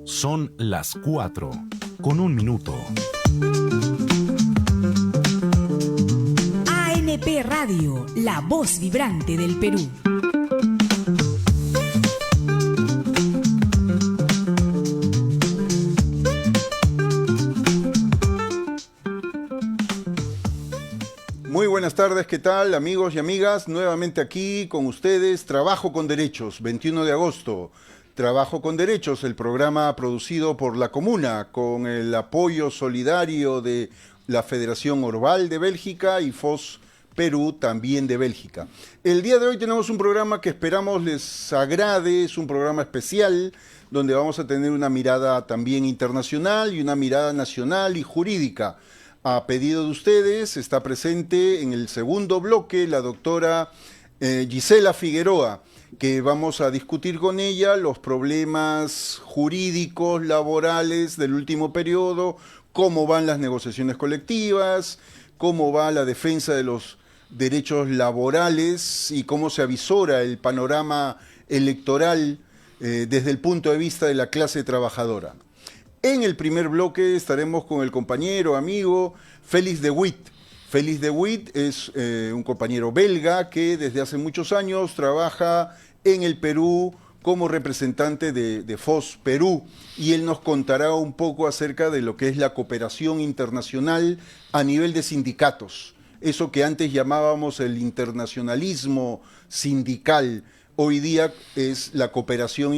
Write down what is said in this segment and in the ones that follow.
Son las 4:01. ANP Radio, la voz vibrante del Perú. Muy buenas tardes, ¿qué tal amigos y amigas? Nuevamente aquí con ustedes, Trabajo con Derechos, 21 de agosto. Trabajo con Derechos, el programa producido por la Comuna con el apoyo solidario de la Federación Orval de Bélgica y FOS Perú, también de Bélgica. El día de hoy tenemos un programa que esperamos les agrade, es un programa especial donde vamos a tener una mirada también internacional y una mirada nacional y jurídica. A pedido de ustedes está presente en el segundo bloque la doctora Gisela Figueroa, que vamos a discutir con ella los problemas jurídicos, laborales del último periodo, cómo van las negociaciones colectivas, cómo va la defensa de los derechos laborales y cómo se avisora el panorama electoral desde el punto de vista de la clase trabajadora. En el primer bloque estaremos con el compañero, amigo, Félix de Witt. Félix de Witt es un compañero belga que desde hace muchos años trabaja en el Perú como representante de FOS Perú, y él nos contará un poco acerca de lo que es la cooperación internacional a nivel de sindicatos. Eso que antes llamábamos el internacionalismo sindical, hoy día es la cooperación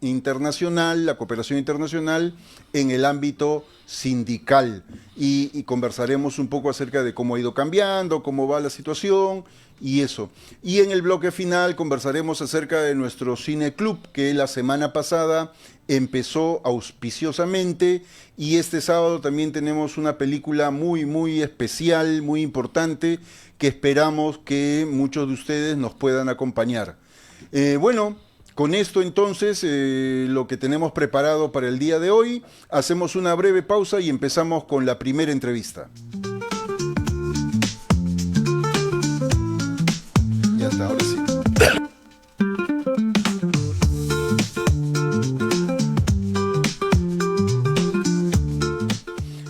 internacional, la cooperación internacional en el ámbito sindical. Y conversaremos un poco acerca de cómo ha ido cambiando, cómo va la situación y eso. Y en el bloque final conversaremos acerca de nuestro Cine Club, que la semana pasada empezó auspiciosamente, y este sábado también tenemos una película muy especial, muy importante, que esperamos que muchos de ustedes nos puedan acompañar. Bueno, con esto entonces, lo que tenemos preparado para el día de hoy, hacemos una breve pausa y empezamos con la primera entrevista. Ya está, ahora sí.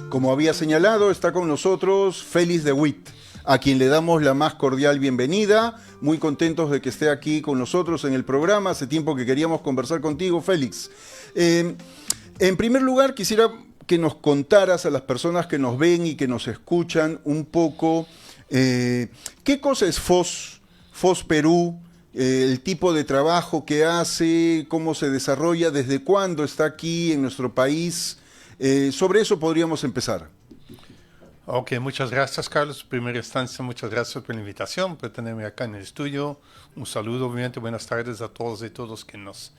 Como había señalado, está con nosotros Félix de Witt, a quien le damos la más cordial bienvenida. Muy contentos de que esté aquí con nosotros en el programa. Hace tiempo que queríamos conversar contigo, Félix. En primer lugar, quisiera que nos contaras a las personas que nos ven y que nos escuchan un poco qué cosa es FOS Perú, el tipo de trabajo que hace, cómo se desarrolla, desde cuándo está aquí en nuestro país. Sobre eso podríamos empezar. Ok, muchas gracias, Carlos. En primera instancia, muchas gracias por la invitación, por tenerme acá en el estudio. Un saludo, obviamente, buenas tardes a todos y todos que nos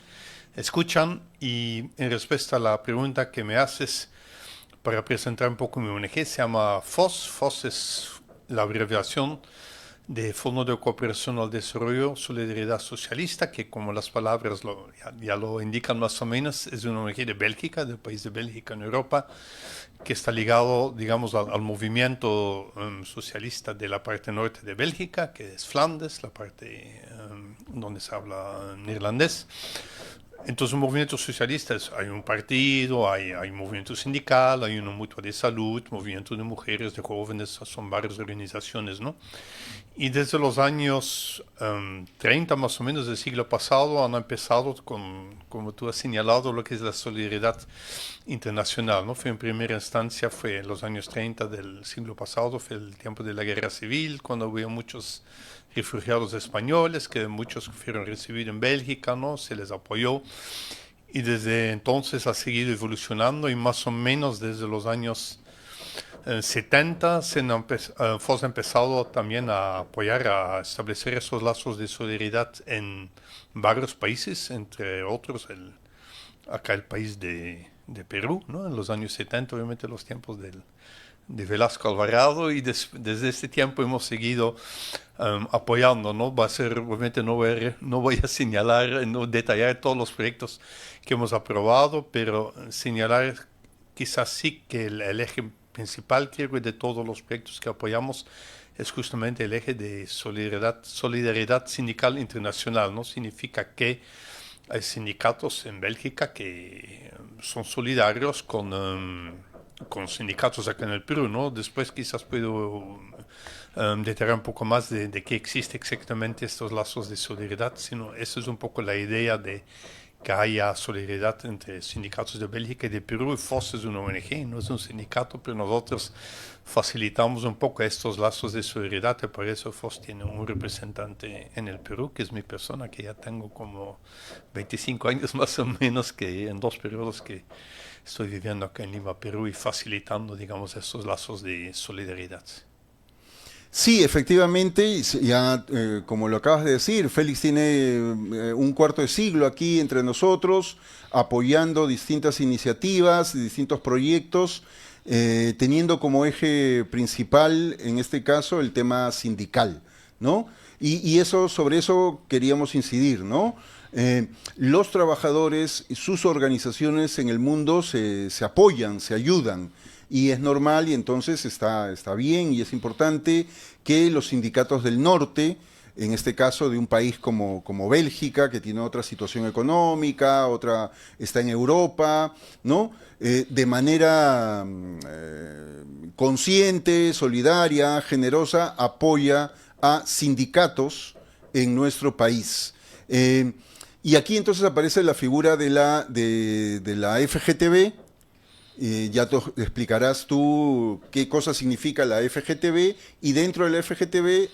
escuchan. Y en respuesta a la pregunta que me haces, para presentar un poco mi ONG, se llama FOS. FOS es la abreviación de Fondo de Cooperación al Desarrollo, Solidaridad Socialista, que como las palabras ya lo indican más o menos, es una ONG de Bélgica, del país de Bélgica en Europa, que está ligado, digamos, al movimiento socialista de la parte norte de Bélgica, que es Flandes, la parte donde se habla neerlandés. Entonces, un movimiento socialista, hay un partido, hay movimiento sindical, hay una mutua de salud, movimiento de mujeres, de jóvenes, son varias organizaciones, ¿no? Y desde los años 30 más o menos del siglo pasado han empezado con, como tú has señalado, lo que es la solidaridad internacional, ¿no? Fue en primera instancia, fue en los años 30 del siglo pasado, fue el tiempo de la guerra civil, cuando había muchos refugiados españoles que muchos fueron recibidos en Bélgica, ¿no? Se les apoyó, y desde entonces ha seguido evolucionando, y más o menos desde los años 70 FOS ha empezado también a apoyar, a establecer esos lazos de solidaridad en varios países, entre otros acá el país de Perú, ¿no? En los años 70, obviamente los tiempos de Velasco Alvarado, y desde este tiempo hemos seguido apoyando, ¿no? Va a ser, obviamente no voy a señalar, no detallar todos los proyectos que hemos aprobado, pero señalar quizás sí que el eje principal, creo, de todos los proyectos que apoyamos es justamente el eje de solidaridad sindical internacional, ¿no? Significa que hay sindicatos en Bélgica que son solidarios con sindicatos acá en el Perú, ¿no? Después quizás puedo detallar un poco más de qué existe exactamente estos lazos de solidaridad, sino eso es un poco la idea de que haya solidaridad entre sindicatos de Bélgica y de Perú. Y FOS es una ONG, no es un sindicato, pero nosotros facilitamos un poco estos lazos de solidaridad y por eso FOS tiene un representante en el Perú, que es mi persona, que ya tengo como 25 años más o menos, que en 2 periodos que estoy viviendo acá en Lima, Perú, y facilitando, digamos, estos lazos de solidaridad. Sí, efectivamente, ya como lo acabas de decir, Félix tiene un cuarto de siglo aquí entre nosotros, apoyando distintas iniciativas, distintos proyectos, teniendo como eje principal, en este caso, el tema sindical, ¿no? Y eso, sobre eso queríamos incidir, ¿no? Los trabajadores y sus organizaciones en el mundo se apoyan, se ayudan. Y es normal y entonces está bien y es importante que los sindicatos del norte, en este caso de un país como Bélgica, que tiene otra situación económica, otra está en Europa, ¿no? De manera consciente, solidaria, generosa, apoya a sindicatos en nuestro país. Y aquí entonces aparece la figura de la FGTB. Ya te explicarás tú qué cosa significa la FGTB y dentro de la FGTB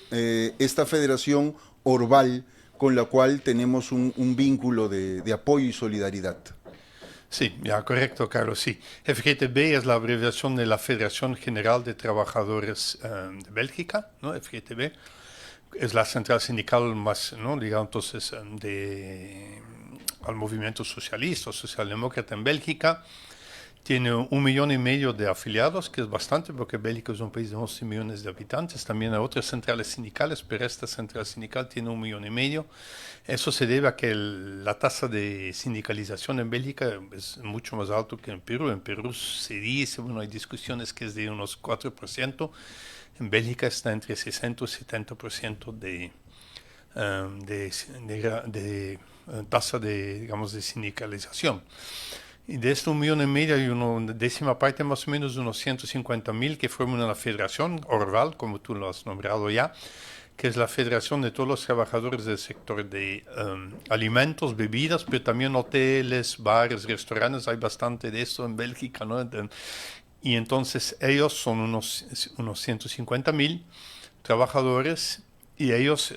esta federación Orval con la cual tenemos un vínculo de apoyo y solidaridad. Sí, ya correcto, Carlos, sí. FGTB es la abreviación de la Federación General de Trabajadores de Bélgica, ¿no? FGTB es la central sindical más, ¿no? Digamos, entonces, al movimiento socialista o socialdemócrata en Bélgica. Tiene 1,5 millones de afiliados, que es bastante, porque Bélgica es un país de 11 millones de habitantes. También hay otras centrales sindicales, pero esta central sindical tiene 1,5 millones. Eso se debe a que la tasa de sindicalización en Bélgica es mucho más alto que en Perú. En Perú se dice, bueno, hay discusiones que es de unos 4%. En Bélgica está entre 60 y 70% de tasa de, digamos, de sindicalización. Y de estos 1,5 millones hay una décima parte, más o menos, de unos 150,000 que forman una federación, Orval, como tú lo has nombrado ya, que es la federación de todos los trabajadores del sector de alimentos, bebidas, pero también hoteles, bares, restaurantes, hay bastante de eso en Bélgica, ¿no? Y entonces ellos son unos 150,000 trabajadores y ellos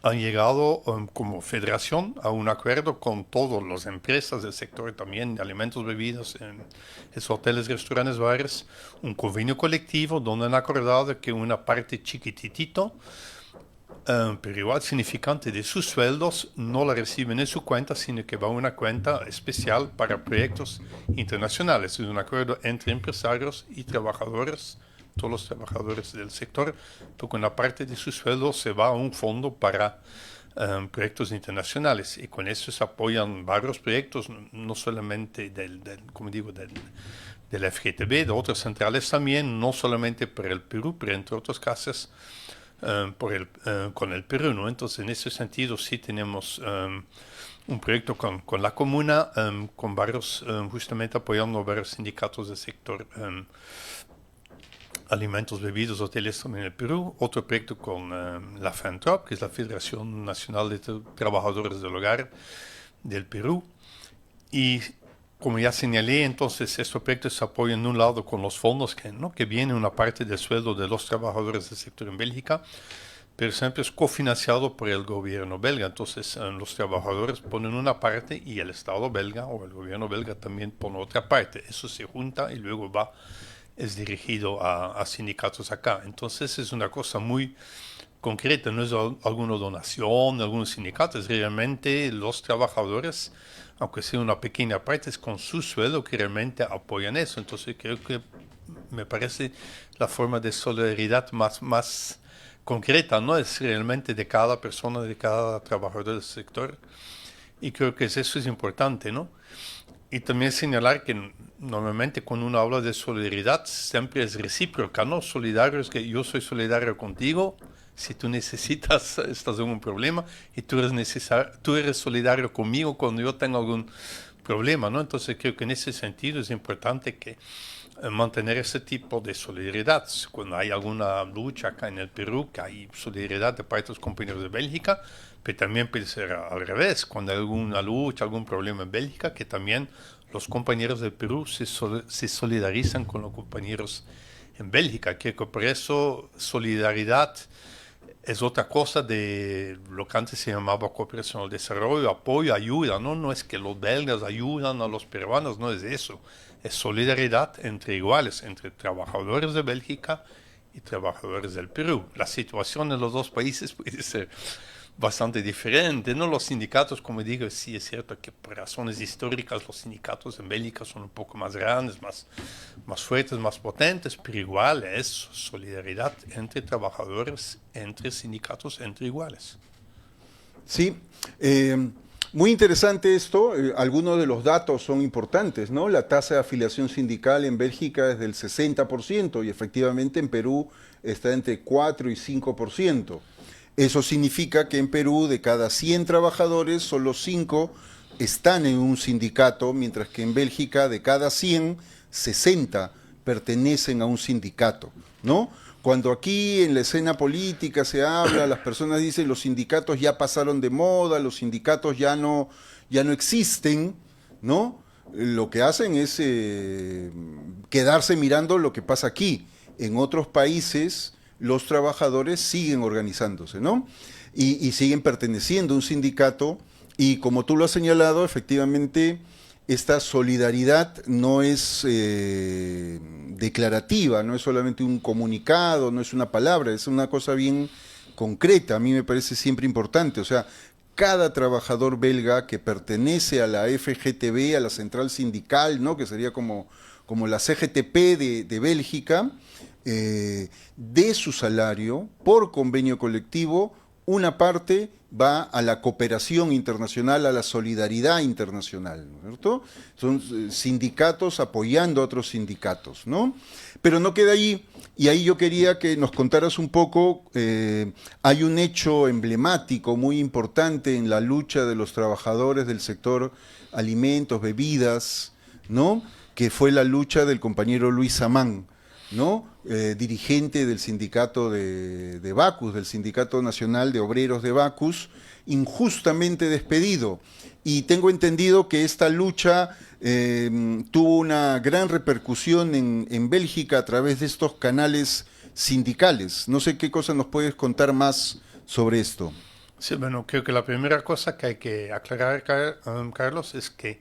han llegado como federación a un acuerdo con todas las empresas del sector también de alimentos, bebidas, hoteles, restaurantes, bares, un convenio colectivo donde han acordado que una parte chiquititito, pero igual significante de sus sueldos no la reciben en su cuenta, sino que va a una cuenta especial para proyectos internacionales. Es un acuerdo entre empresarios y trabajadores, todos los trabajadores del sector, porque una parte de su sueldo se va a un fondo para proyectos internacionales y con eso se apoyan varios proyectos, no solamente del FGTB, de otras centrales también, no solamente para el Perú, pero entre otros casos con el Perú, ¿no? Entonces en ese sentido sí tenemos un proyecto con la comuna, con varios, justamente apoyando varios sindicatos del sector alimentos, bebidas, hoteles también en el Perú. Otro proyecto con la FENTROP, que es la Federación Nacional de Trabajadores del Hogar del Perú. Y como ya señalé, entonces estos proyectos se apoyan de un lado con los fondos que viene una parte del sueldo de los trabajadores del sector en Bélgica, pero siempre es cofinanciado por el gobierno belga. Entonces los trabajadores ponen una parte y el Estado belga o el gobierno belga también pone otra parte. Eso se junta y luego es dirigido a sindicatos acá. Entonces es una cosa muy concreta, no es alguna donación de algún sindicato, es realmente los trabajadores, aunque sea una pequeña parte, es con su sueldo que realmente apoyan eso. Entonces creo que me parece la forma de solidaridad más concreta, ¿no? Es realmente de cada persona, de cada trabajador del sector. Y creo que eso es importante, ¿no? Y también señalar que normalmente cuando uno habla de solidaridad siempre es recíproca, ¿no? Solidario es que yo soy solidario contigo, si tú necesitas, estás en un problema, y tú eres solidario conmigo cuando yo tengo algún problema, ¿no? Entonces creo que en ese sentido es importante que mantener ese tipo de solidaridad. Cuando hay alguna lucha acá en el Perú, que hay solidaridad de parte de los compañeros de Bélgica, pero también puede ser al revés, cuando hay alguna lucha, algún problema en Bélgica, que también los compañeros del Perú se solidarizan con los compañeros en Bélgica, que por eso solidaridad es otra cosa de lo que antes se llamaba cooperación al desarrollo, apoyo, ayuda, ¿no? No es que los belgas ayudan a los peruanos, no es eso. Es solidaridad entre iguales, entre trabajadores de Bélgica y trabajadores del Perú. La situación en los dos países puede ser bastante diferente, ¿no? Los sindicatos, como digo, sí es cierto que por razones históricas los sindicatos en Bélgica son un poco más grandes, más fuertes, más potentes, pero igual es solidaridad entre trabajadores, entre sindicatos, entre iguales. Sí, muy interesante esto. Algunos de los datos son importantes, ¿no? La tasa de afiliación sindical en Bélgica es del 60% y efectivamente en Perú está entre 4 y 5%. Eso significa que en Perú de cada 100 trabajadores solo 5 están en un sindicato, mientras que en Bélgica de cada 100, 60 pertenecen a un sindicato, ¿no? Cuando aquí en la escena política se habla, las personas dicen los sindicatos ya pasaron de moda, los sindicatos ya no existen, ¿no? Lo que hacen es quedarse mirando lo que pasa aquí. En otros países los trabajadores siguen organizándose, ¿no? Y siguen perteneciendo a un sindicato y como tú lo has señalado, efectivamente, esta solidaridad no es declarativa, no es solamente un comunicado, no es una palabra, es una cosa bien concreta. A mí me parece siempre importante, o sea, cada trabajador belga que pertenece a la FGTB, a la central sindical, ¿no? Que sería como la CGTP de Bélgica, de su salario, por convenio colectivo, una parte va a la cooperación internacional, a la solidaridad internacional, ¿no es cierto? Son sindicatos apoyando a otros sindicatos, ¿no? Pero no queda ahí, y ahí yo quería que nos contaras un poco, hay un hecho emblemático muy importante en la lucha de los trabajadores del sector alimentos, bebidas, ¿no? Que fue la lucha del compañero Luis Samán, ¿no? Dirigente del sindicato de Bacus, del Sindicato Nacional de Obreros de Bacus, injustamente despedido. Y tengo entendido que esta lucha tuvo una gran repercusión en Bélgica a través de estos canales sindicales. No sé qué cosa nos puedes contar más sobre esto. Sí, bueno, creo que la primera cosa que hay que aclarar, Carlos, es que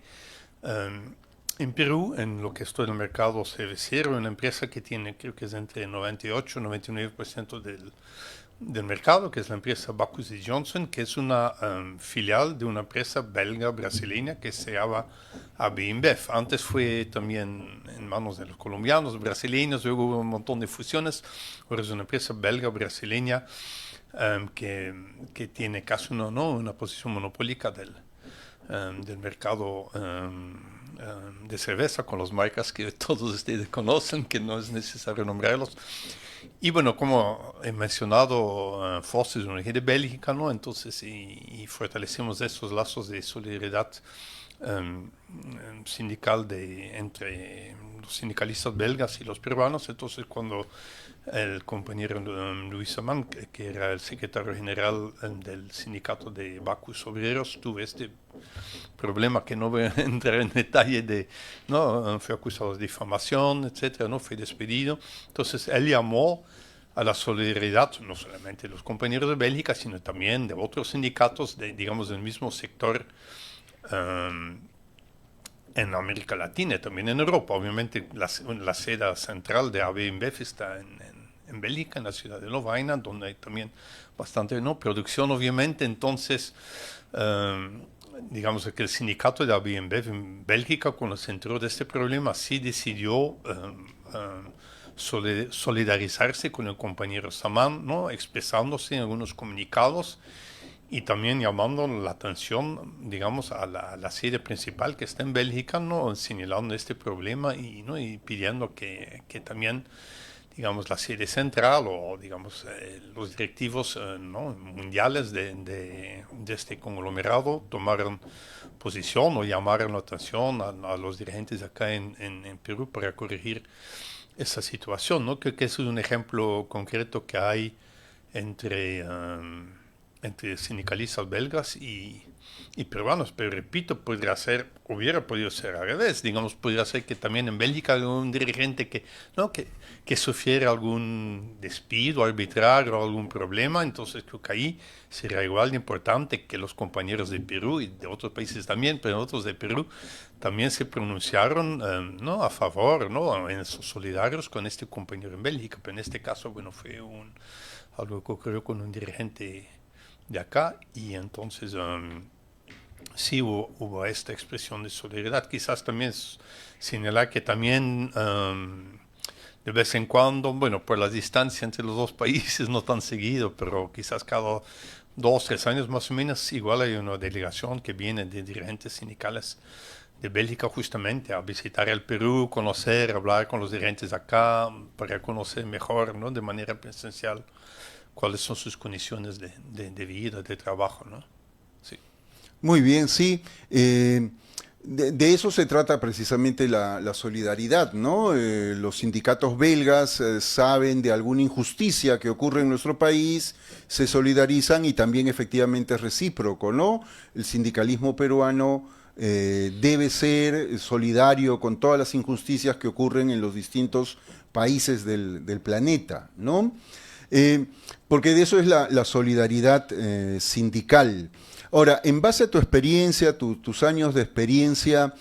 en Perú, en lo que estoy en el mercado cervecero, una empresa que tiene, creo que es entre 98 y 99% del mercado, que es la empresa Bacus y Johnson, que es una filial de una empresa belga brasileña que se llama AB InBev. Antes fue también en manos de los colombianos, brasileños, luego hubo un montón de fusiones. Ahora es una empresa belga brasileña que tiene casi una posición monopólica del mercado de cerveza, con las marcas que todos ustedes conocen, que no es necesario nombrarlos. Y bueno, como he mencionado, Foster es una ONG de Bélgica, ¿no? Entonces, y fortalecemos esos lazos de solidaridad sindical entre los sindicalistas belgas y los peruanos. Entonces, cuando el compañero Luis Samán, que era el secretario general del sindicato de Bacus Obreros, tuvo este problema que no voy a entrar en detalle ¿no? Fue acusado de difamación, etcétera, ¿no? Fue despedido. Entonces, él llamó a la solidaridad, no solamente de los compañeros de Bélgica, sino también de otros sindicatos, digamos, del mismo sector en América Latina y también en Europa. Obviamente, la sede central de AB InBev está en Bélgica, en la ciudad de Lovaina, donde hay también bastante producción, obviamente. Entonces, digamos que el sindicato de AB InBev en Bélgica, cuando se enteró de este problema, sí decidió solidarizarse con el compañero Samán, ¿no? Expresándose en algunos comunicados y también llamando la atención, digamos, a la sede principal que está en Bélgica, ¿no? Señalando este problema y pidiendo que también, digamos, la sede central o, digamos, los directivos ¿no? mundiales de este conglomerado tomaron posición o llamaron la atención a los dirigentes acá en Perú para corregir esa situación, ¿no? Creo que ese es un ejemplo concreto que hay entre sindicalistas belgas y peruanos, pero repito, hubiera podido ser al revés, digamos, podría ser que también en Bélgica haya un dirigente ¿no? que sufriera algún despido arbitrario o algún problema, entonces creo que ahí sería igual de importante que los compañeros de Perú y de otros países también, pero otros de Perú también se pronunciaron ¿no? a favor, ¿no? Solidarios con este compañero en Bélgica, pero en este caso, bueno, fue algo que ocurrió con un dirigente de acá y entonces sí hubo esta expresión de solidaridad. Quizás también señalar que también de vez en cuando, bueno, por la distancia entre los dos países, no tan seguido, pero quizás cada 2, 3 años más o menos, igual hay una delegación que viene de dirigentes sindicales de Bélgica justamente a visitar el Perú, conocer, hablar con los dirigentes acá, para conocer mejor, ¿no? De manera presencial cuáles son sus condiciones de vida, de trabajo, ¿no? Sí. Muy bien, sí. De eso se trata precisamente la solidaridad, ¿no? Los sindicatos belgas saben de alguna injusticia que ocurre en nuestro país, se solidarizan y también efectivamente es recíproco, ¿no? El sindicalismo peruano debe ser solidario con todas las injusticias que ocurren en los distintos países del planeta, ¿no? Porque de eso es la solidaridad sindical. Ahora, en base a tu experiencia, tus años de experiencia,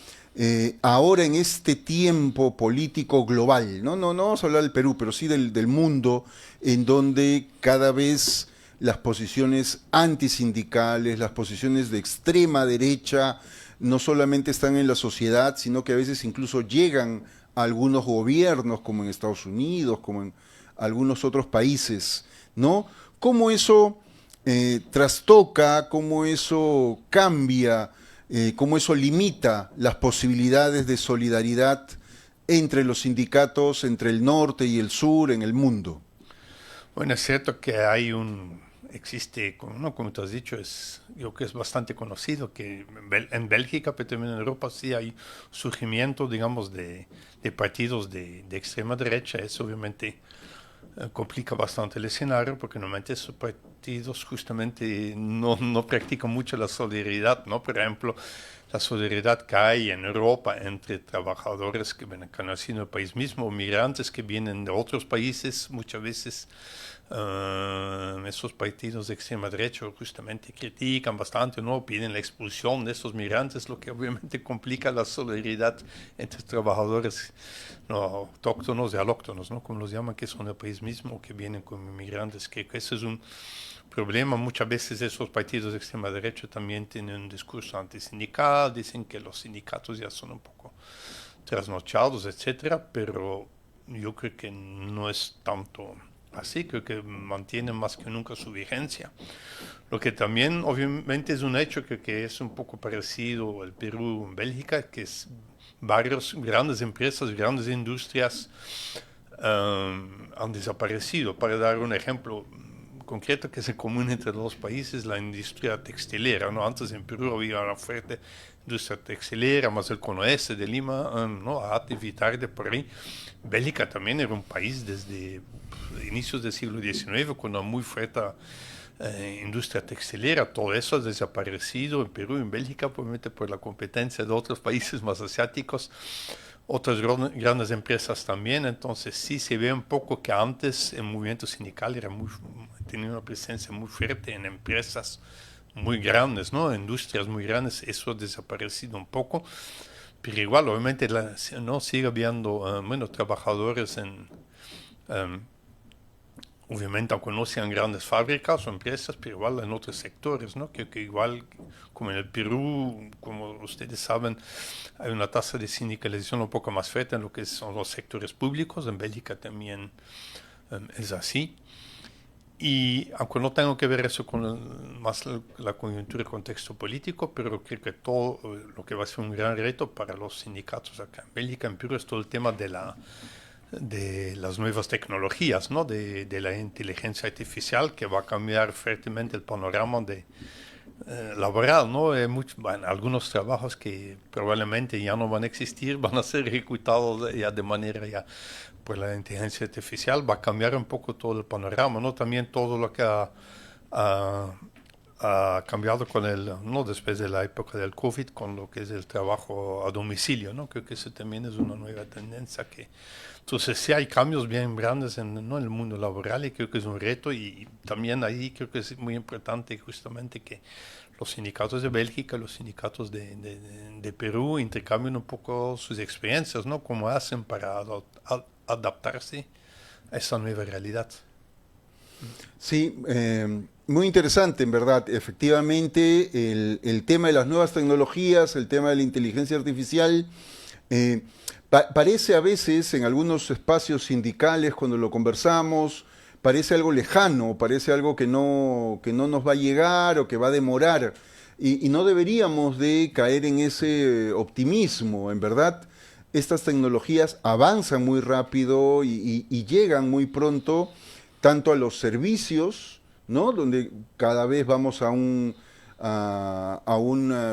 ahora en este tiempo político global, no vamos a hablar del Perú, pero sí del mundo, en donde cada vez las posiciones antisindicales, las posiciones de extrema derecha, no solamente están en la sociedad, sino que a veces incluso llegan a algunos gobiernos, como en Estados Unidos, como en algunos otros países, ¿no? ¿Cómo eso trastoca, cómo eso cambia, cómo eso limita las posibilidades de solidaridad entre los sindicatos, entre el norte y el sur en el mundo? Bueno, es cierto que existe, ¿no? Como tú has dicho, yo creo que es bastante conocido que en Bélgica, pero también en Europa sí hay surgimiento, digamos, de partidos de extrema derecha. Eso obviamente complica bastante el escenario porque normalmente esos partidos justamente no practican mucho la solidaridad, ¿no? Por ejemplo, la solidaridad que hay en Europa entre trabajadores que han nacido en el país mismo, migrantes que vienen de otros países, muchas veces esos partidos de extrema derecha justamente critican bastante, ¿no? Piden la expulsión de esos migrantes, lo que obviamente complica la solidaridad entre trabajadores no autóctonos y alóctonos, ¿no? Como los llaman, que son del país mismo, que vienen como inmigrantes, que ese es un problema. Muchas veces esos partidos de extrema derecha también tienen un discurso antisindical, dicen que los sindicatos ya son un poco trasnochados, etcétera, pero yo creo que no es tanto así, creo que mantienen más que nunca su vigencia. Lo que también obviamente es un hecho que es un poco parecido al Perú en Bélgica, que es varias grandes empresas, grandes industrias han desaparecido. Para dar un ejemplo concreto que es común entre los dos países, la industria textilera, ¿no? Antes en Perú había una fuerte industria textilera, más el cono este de Lima, ¿no? A evitar de por ahí. Bélgica también era un país desde inicios del siglo XIX con una muy fuerte industria textilera. Todo eso ha desaparecido en Perú, en Bélgica, probablemente por la competencia de otros países más asiáticos, otras grandes empresas también. Entonces sí se ve un poco que antes el movimiento sindical tenía una presencia muy fuerte en empresas muy grandes, ¿no? Industrias muy grandes. Eso ha desaparecido un poco, pero igual obviamente no sigue habiendo trabajadores obviamente aunque no sean grandes fábricas o empresas, pero igual en otros sectores, ¿no? Que igual como en el Perú, como ustedes saben, hay una tasa de sindicalización un poco más fuerte en lo que son los sectores públicos. En Bélgica también es así. Y aunque no tengo que ver eso con más la coyuntura y contexto político, pero creo que todo lo que va a ser un gran reto para los sindicatos acá en Bélgica, en Perú, es todo el tema de de las nuevas tecnologías, ¿no? De la inteligencia artificial, que va a cambiar fuertemente el panorama laboral, ¿no? Bueno, algunos trabajos que probablemente ya no van a existir, van a ser ejecutados ya de manera ya por la inteligencia artificial, va a cambiar un poco todo el panorama, ¿no? También todo lo que ha cambiado ¿no? Después de la época del COVID, con lo que es el trabajo a domicilio, ¿no? Creo que eso también es una nueva tendencia entonces sí hay cambios bien grandes ¿no? en el mundo laboral, y creo que es un reto, y también ahí creo que es muy importante justamente que los sindicatos de Bélgica, los sindicatos de Perú intercambien un poco sus experiencias, ¿no? Cómo hacen para adaptarse a esta nueva realidad. Sí, muy interesante, en verdad. Efectivamente, el tema de las nuevas tecnologías, el tema de la inteligencia artificial, parece a veces en algunos espacios sindicales, cuando lo conversamos, parece algo lejano, parece algo que no nos va a llegar o que va a demorar. Y no deberíamos de caer en ese optimismo, en verdad. Estas tecnologías avanzan muy rápido y llegan muy pronto, tanto a los servicios, ¿no? Donde cada vez vamos a un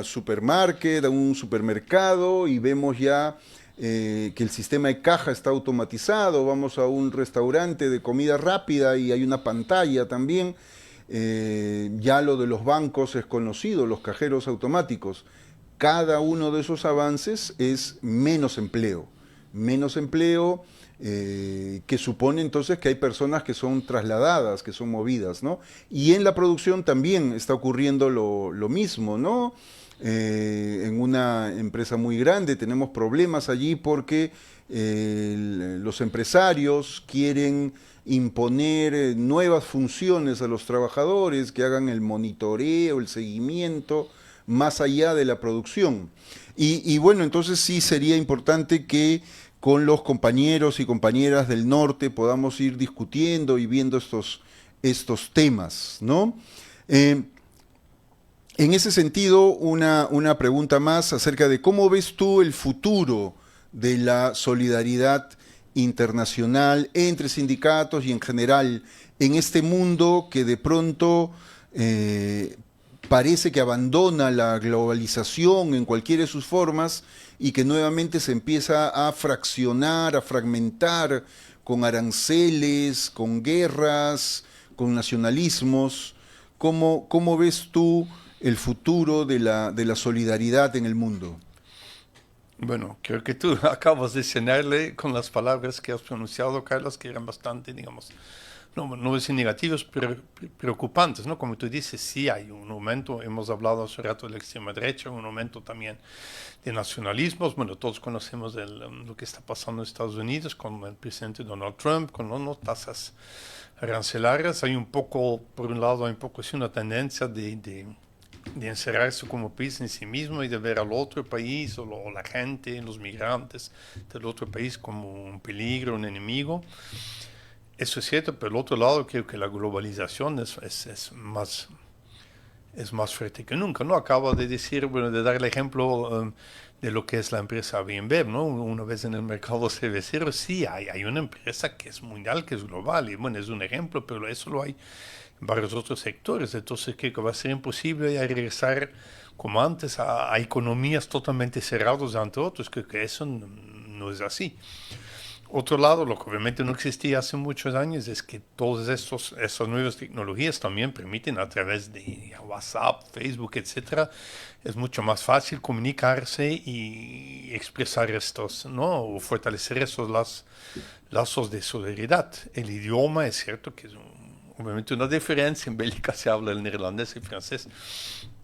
supermarket, a un supermercado, y vemos ya que el sistema de caja está automatizado. Vamos a un restaurante de comida rápida y hay una pantalla también. Ya lo de los bancos es conocido, los cajeros automáticos. Cada uno de esos avances es menos empleo, que supone entonces que hay personas que son trasladadas, que son movidas, ¿no? Y en la producción también está ocurriendo lo mismo, ¿no? En una empresa muy grande tenemos problemas allí porque los empresarios quieren imponer nuevas funciones a los trabajadores, que hagan el monitoreo, el seguimiento, más allá de la producción. Y bueno, entonces sí sería importante que con los compañeros y compañeras del norte podamos ir discutiendo y viendo estos temas, ¿no? En ese sentido, una pregunta más acerca de cómo ves tú el futuro de la solidaridad internacional entre sindicatos y en general en este mundo que de pronto parece que abandona la globalización en cualquiera de sus formas y que nuevamente se empieza a fraccionar, a fragmentar con aranceles, con guerras, con nacionalismos. ¿Cómo ves tú el futuro de la solidaridad en el mundo? Bueno, creo que tú acabas de llenarle con las palabras que has pronunciado, Carlos, que eran bastante, digamos, no decir negativos, pero preocupantes, ¿no? Como tú dices, sí hay un aumento, hemos hablado hace rato de la extrema derecha, un aumento también de nacionalismos. Bueno, todos conocemos lo que está pasando en Estados Unidos con el presidente Donald Trump, con las tasas arancelarias. Hay un poco, por un lado, hay un poco sí, una tendencia de encerrarse como país en sí mismo y de ver al otro país o la gente, los migrantes del otro país como un peligro, un enemigo. Eso es cierto, pero por el otro lado creo que la globalización es más fuerte que nunca, ¿no? Acabo de decir, bueno, de dar el ejemplo de lo que es la empresa BMW, ¿no? Una vez en el mercado cervecero, sí, hay una empresa que es mundial, que es global, y bueno, es un ejemplo, pero eso lo hay en varios otros sectores. Entonces creo que va a ser imposible ya regresar como antes a economías totalmente cerradas ante otros. Creo que eso no es así. Otro lado, lo que obviamente no existía hace muchos años es que todas estas nuevas tecnologías también permiten a través de WhatsApp, Facebook, etcétera, es mucho más fácil comunicarse y expresar ¿no? O fortalecer estos lazos de solidaridad. El idioma es cierto que es obviamente una diferencia. En Bélgica se habla el neerlandés y el francés,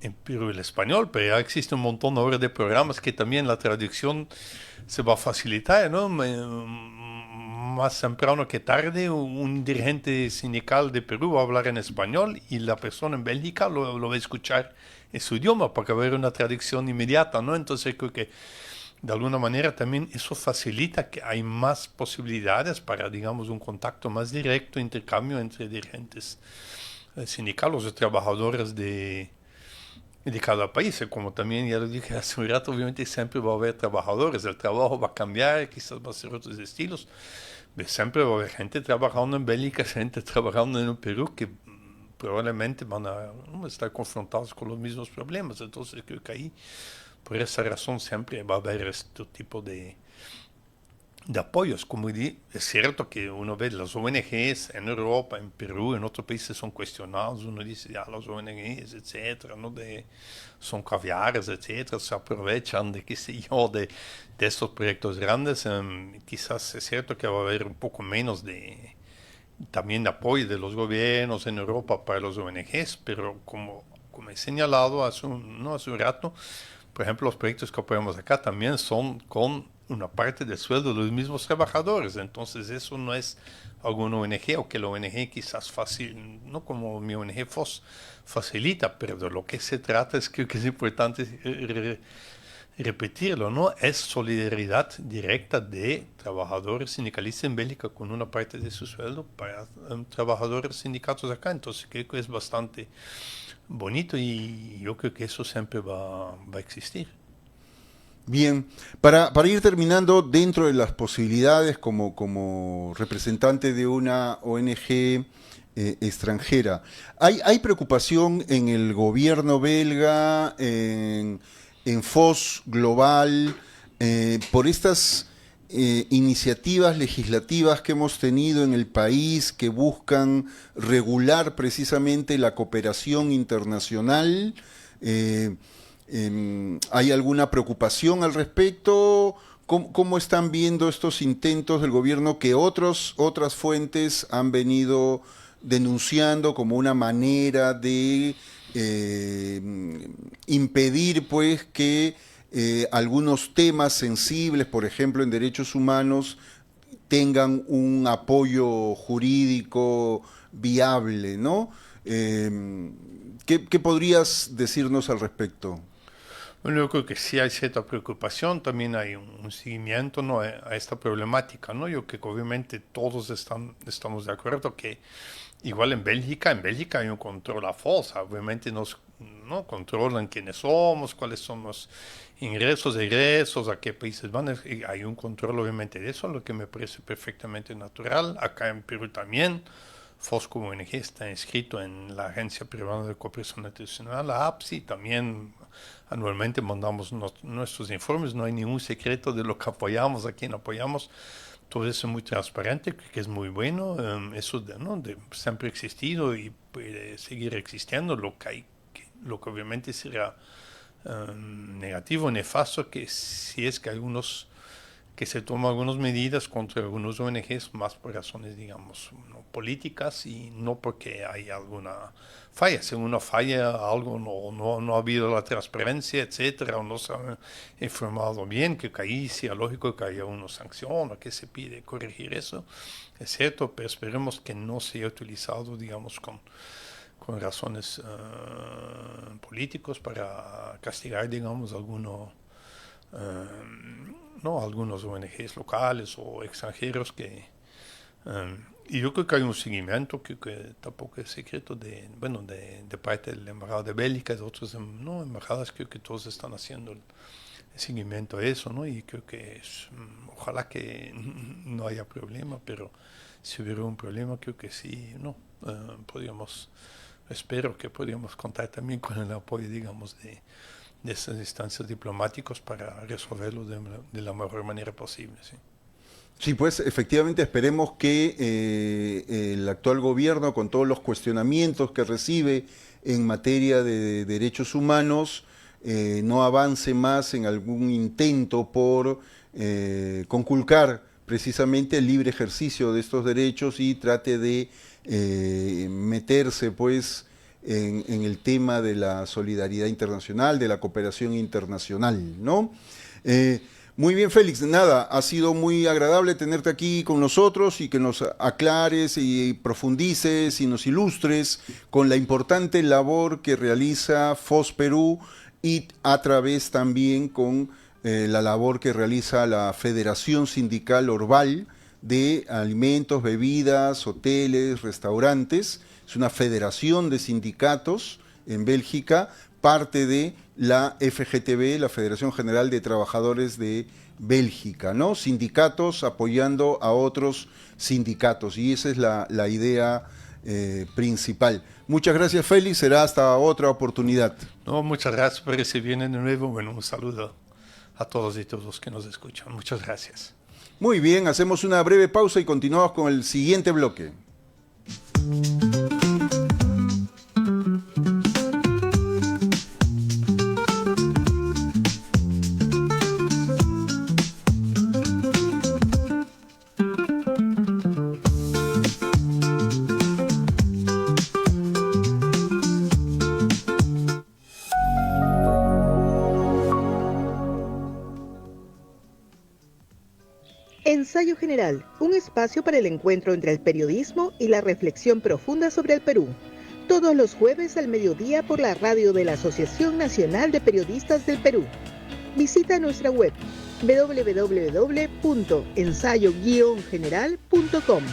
en Perú el español, pero ya existe un montón ahora de programas que también la traducción se va a facilitar, ¿no? Más temprano que tarde, un dirigente sindical de Perú va a hablar en español y la persona en Bélgica lo va a escuchar en su idioma para que haya una traducción inmediata, ¿no? Entonces creo que de alguna manera también eso facilita que hay más posibilidades para, digamos, un contacto más directo, intercambio entre dirigentes sindicales o trabajadores de de cada país. Como también ya lo dije hace un rato, obviamente siempre va a haber trabajadores, el trabajo va a cambiar, quizás va a ser otros estilos. Siempre va a haber gente trabajando en Bélgica, gente trabajando en el Perú que probablemente van a estar confrontados con los mismos problemas. Entonces creo que ahí, por esa razón, siempre va a haber este tipo de apoyos. Como es cierto que uno ve las ONGs en Europa, en Perú, en otros países son cuestionados. Uno dice, ya las ONGs, etcétera, ¿no? Son caviares, etcétera, se aprovechan de, qué sé yo, de estos proyectos grandes. Quizás es cierto que va a haber un poco menos también de apoyo de los gobiernos en Europa para los ONGs, pero como he señalado hace un rato, por ejemplo, los proyectos que apoyamos acá también son con una parte del sueldo de los mismos trabajadores. Entonces eso no es alguna ONG, o que la ONG quizás no como mi ONG FOS facilita, pero de lo que se trata creo que es importante repetirlo, ¿no? Es solidaridad directa de trabajadores sindicalistas en Bélgica con una parte de su sueldo para trabajadores sindicatos acá. Entonces creo que es bastante bonito y yo creo que eso siempre va a existir. Bien, para ir terminando, dentro de las posibilidades como representante de una ONG extranjera, ¿hay preocupación en el gobierno belga, en FOS Global, por estas iniciativas legislativas que hemos tenido en el país que buscan regular precisamente la cooperación internacional? ¿Hay alguna preocupación al respecto? ¿Cómo están viendo estos intentos del gobierno que otras fuentes han venido denunciando como una manera de impedir, pues, que algunos temas sensibles, por ejemplo en derechos humanos, tengan un apoyo jurídico viable, ¿no? ¿Qué podrías decirnos al respecto? Bueno, yo creo que sí hay cierta preocupación, también hay un seguimiento, ¿no?, a esta problemática, ¿no? Yo creo que obviamente todos estamos de acuerdo que igual en Bélgica hay un control a FOS, obviamente no controlan quiénes somos, cuáles son los ingresos, egresos, a qué países van, hay un control obviamente de eso, lo que me parece perfectamente natural. Acá en Perú también, FOS como ONG está inscrito en la Agencia Peruana de Cooperación Internacional, la APSI, también anualmente mandamos nuestros informes, no hay ningún secreto de lo que apoyamos, a quién apoyamos. Todo eso es muy transparente, que es muy bueno. Eso siempre ha existido y puede seguir existiendo. Lo que obviamente será negativo, nefasto, que si es que se toman algunas medidas contra algunos ONGs, más por razones, digamos, no políticas y no porque hay alguna falla. Si uno falla algo, no ha habido la transparencia, etcétera, o no se ha informado bien, que ahí sí es lógico que haya una sanción o que se pide corregir eso, es cierto, pero esperemos que no sea utilizado, digamos, con razones políticos para castigar, digamos, algunos ONGs locales o extranjeros y yo creo que hay un seguimiento que tampoco es secreto de parte de la Embajada de Bélgica y de otras embajadas. Creo que todos están haciendo el seguimiento a eso, ¿no? Y creo que ojalá que no haya problema, pero si hubiera un problema creo que sí, espero que podríamos contar también con el apoyo, digamos, de esas instancias diplomáticas para resolverlo de la mejor manera posible. Sí. Sí, pues efectivamente esperemos que el actual gobierno, con todos los cuestionamientos que recibe en materia de derechos humanos, no avance más en algún intento por conculcar precisamente el libre ejercicio de estos derechos y trate de meterse, pues, en el tema de la solidaridad internacional, de la cooperación internacional, ¿no? Muy bien, Félix, nada, ha sido muy agradable tenerte aquí con nosotros y que nos aclares y profundices y nos ilustres con la importante labor que realiza FOS Perú y a través también con la labor que realiza la Federación Sindical Orval de Alimentos, Bebidas, Hoteles, Restaurantes. Es una federación de sindicatos en Bélgica parte de la FGTB, la Federación General de Trabajadores de Bélgica, ¿no? Sindicatos apoyando a otros sindicatos, y esa es la idea principal. Muchas gracias, Félix, será hasta otra oportunidad. No, muchas gracias por recibirme de nuevo. Bueno, un saludo a todos y todos los que nos escuchan. Muchas gracias. Muy bien, hacemos una breve pausa y continuamos con el siguiente bloque. Ensayo General, un espacio para el encuentro entre el periodismo y la reflexión profunda sobre el Perú. Todos los jueves al mediodía por la radio de la Asociación Nacional de Periodistas del Perú. Visita nuestra web www.ensayo-general.com.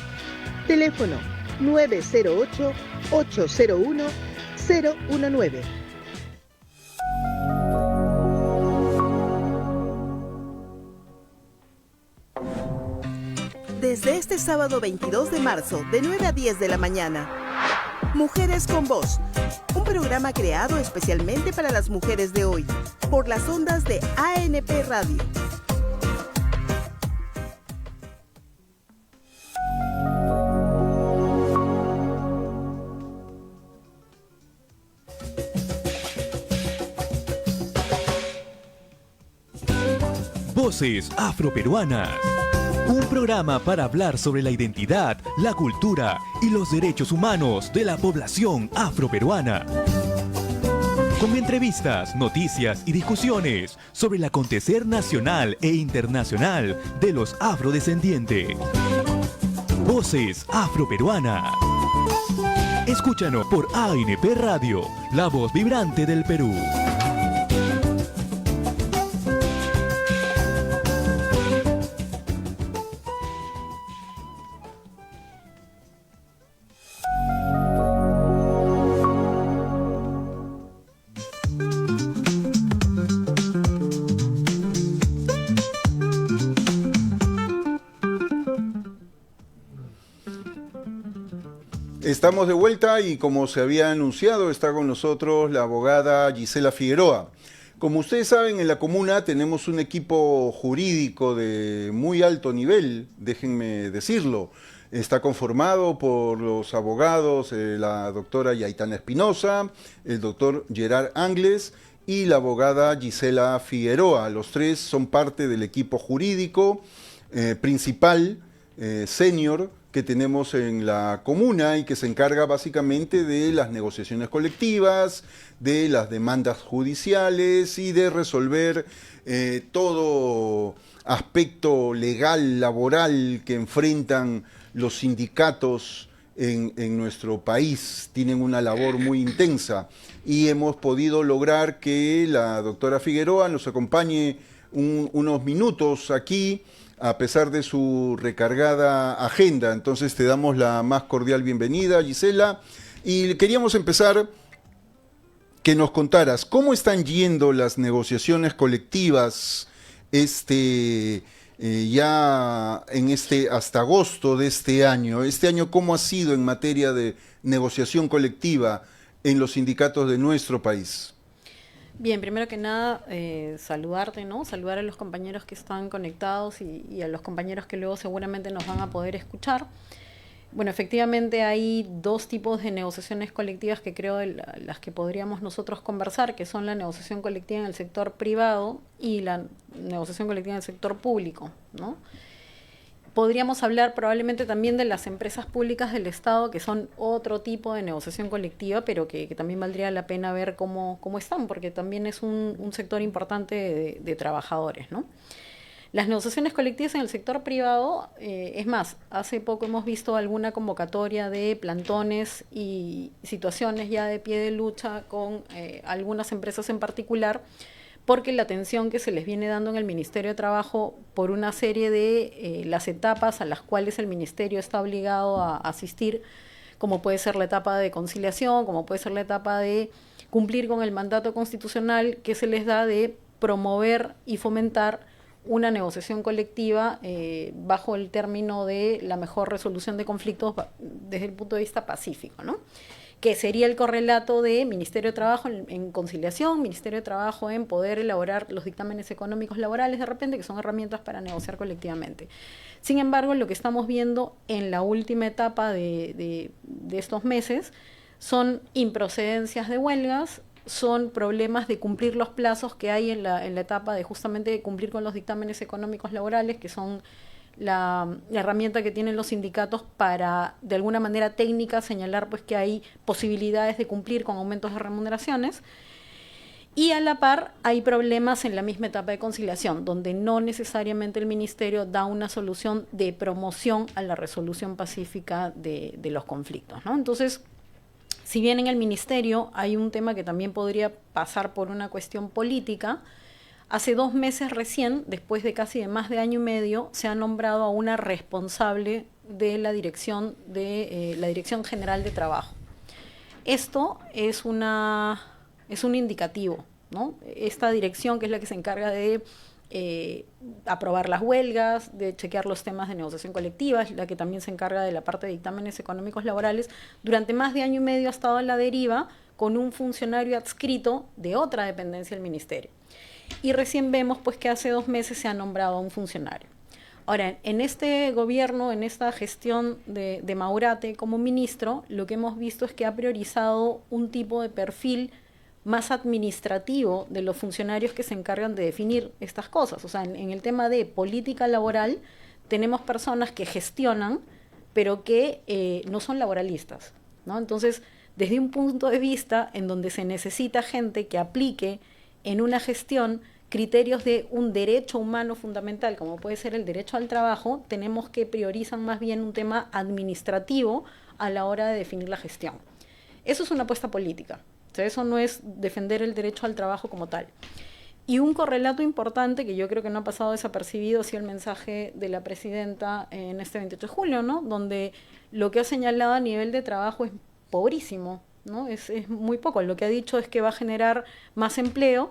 Teléfono 908-801-019. Desde este sábado 22 de marzo, de 9 a 10 de la mañana, Mujeres con Voz, un programa creado especialmente para las mujeres de hoy, por las ondas de ANP Radio. Voces Afroperuanas. Un programa para hablar sobre la identidad, la cultura y los derechos humanos de la población afroperuana. Con entrevistas, noticias y discusiones sobre el acontecer nacional e internacional de los afrodescendientes. Voces Afroperuanas. Escúchanos por ANP Radio, la voz vibrante del Perú. Estamos de vuelta y como se había anunciado, está con nosotros la abogada Gisela Figueroa. Como ustedes saben, en la comuna tenemos un equipo jurídico de muy alto nivel, déjenme decirlo. Está conformado por los abogados, la doctora Yaitana Espinosa, el doctor Gerard Angles y la abogada Gisela Figueroa. Los tres son parte del equipo jurídico principal, senior, que tenemos en la comuna y que se encarga básicamente de las negociaciones colectivas, de las demandas judiciales y de resolver todo aspecto legal, laboral que enfrentan los sindicatos en nuestro país. Tienen una labor muy intensa y hemos podido lograr que la doctora Figueroa nos acompañe unos minutos aquí, a pesar de su recargada agenda. Entonces te damos la más cordial bienvenida, Gisela, y queríamos empezar que nos contaras cómo están yendo las negociaciones colectivas ya hasta agosto de este año. Este año, ¿cómo ha sido en materia de negociación colectiva en los sindicatos de nuestro país? Bien, primero que nada, saludarte, ¿no? Saludar a los compañeros que están conectados y a los compañeros que luego seguramente nos van a poder escuchar. Bueno, efectivamente hay dos tipos de negociaciones colectivas que creo las que podríamos nosotros conversar, que son la negociación colectiva en el sector privado y la negociación colectiva en el sector público, ¿no? Podríamos hablar probablemente también de las empresas públicas del Estado, que son otro tipo de negociación colectiva, pero que también valdría la pena ver cómo están, porque también es un sector importante de trabajadores, ¿no? Las negociaciones colectivas en el sector privado, es más, hace poco hemos visto alguna convocatoria de plantones y situaciones ya de pie de lucha con algunas empresas en particular, porque la atención que se les viene dando en el Ministerio de Trabajo por una serie de las etapas a las cuales el Ministerio está obligado a asistir, como puede ser la etapa de conciliación, como puede ser la etapa de cumplir con el mandato constitucional que se les da de promover y fomentar una negociación colectiva bajo el término de la mejor resolución de conflictos desde el punto de vista pacífico, ¿no? Que sería el correlato de Ministerio de Trabajo en conciliación, Ministerio de Trabajo en poder elaborar los dictámenes económicos laborales de repente, que son herramientas para negociar colectivamente. Sin embargo, lo que estamos viendo en la última etapa de estos meses son improcedencias de huelgas, son problemas de cumplir los plazos que hay en la etapa de justamente cumplir con los dictámenes económicos laborales, que son la herramienta que tienen los sindicatos para, de alguna manera técnica, señalar pues que hay posibilidades de cumplir con aumentos de remuneraciones. Y a la par hay problemas en la misma etapa de conciliación, donde no necesariamente el ministerio da una solución de promoción a la resolución pacífica de los conflictos, ¿no? Entonces, si bien en el ministerio hay un tema que también podría pasar por una cuestión política, hace 2 meses recién, después de casi de más de año y medio, se ha nombrado a una responsable de la Dirección General de Trabajo. Esto es un indicativo, ¿no? Esta dirección, que es la que se encarga de aprobar las huelgas, de chequear los temas de negociación colectiva, es la que también se encarga de la parte de dictámenes económicos laborales, durante más de año y medio ha estado a la deriva con un funcionario adscrito de otra dependencia del ministerio. Y recién vemos pues que hace 2 meses se ha nombrado a un funcionario. Ahora, en este gobierno, en esta gestión de Maurate como ministro, lo que hemos visto es que ha priorizado un tipo de perfil más administrativo de los funcionarios que se encargan de definir estas cosas. O sea, en el tema de política laboral tenemos personas que gestionan, pero que no son laboralistas, ¿no? Entonces, desde un punto de vista en donde se necesita gente que aplique en una gestión criterios de un derecho humano fundamental, como puede ser el derecho al trabajo, tenemos que priorizar más bien un tema administrativo a la hora de definir la gestión. Eso es una apuesta política. O sea, eso no es defender el derecho al trabajo como tal. Y un correlato importante, que yo creo que no ha pasado desapercibido, ha sido el mensaje de la presidenta en este 28 de julio, ¿no? Donde lo que ha señalado a nivel de trabajo es pobrísimo, ¿no? Es muy poco. Lo que ha dicho es que va a generar más empleo,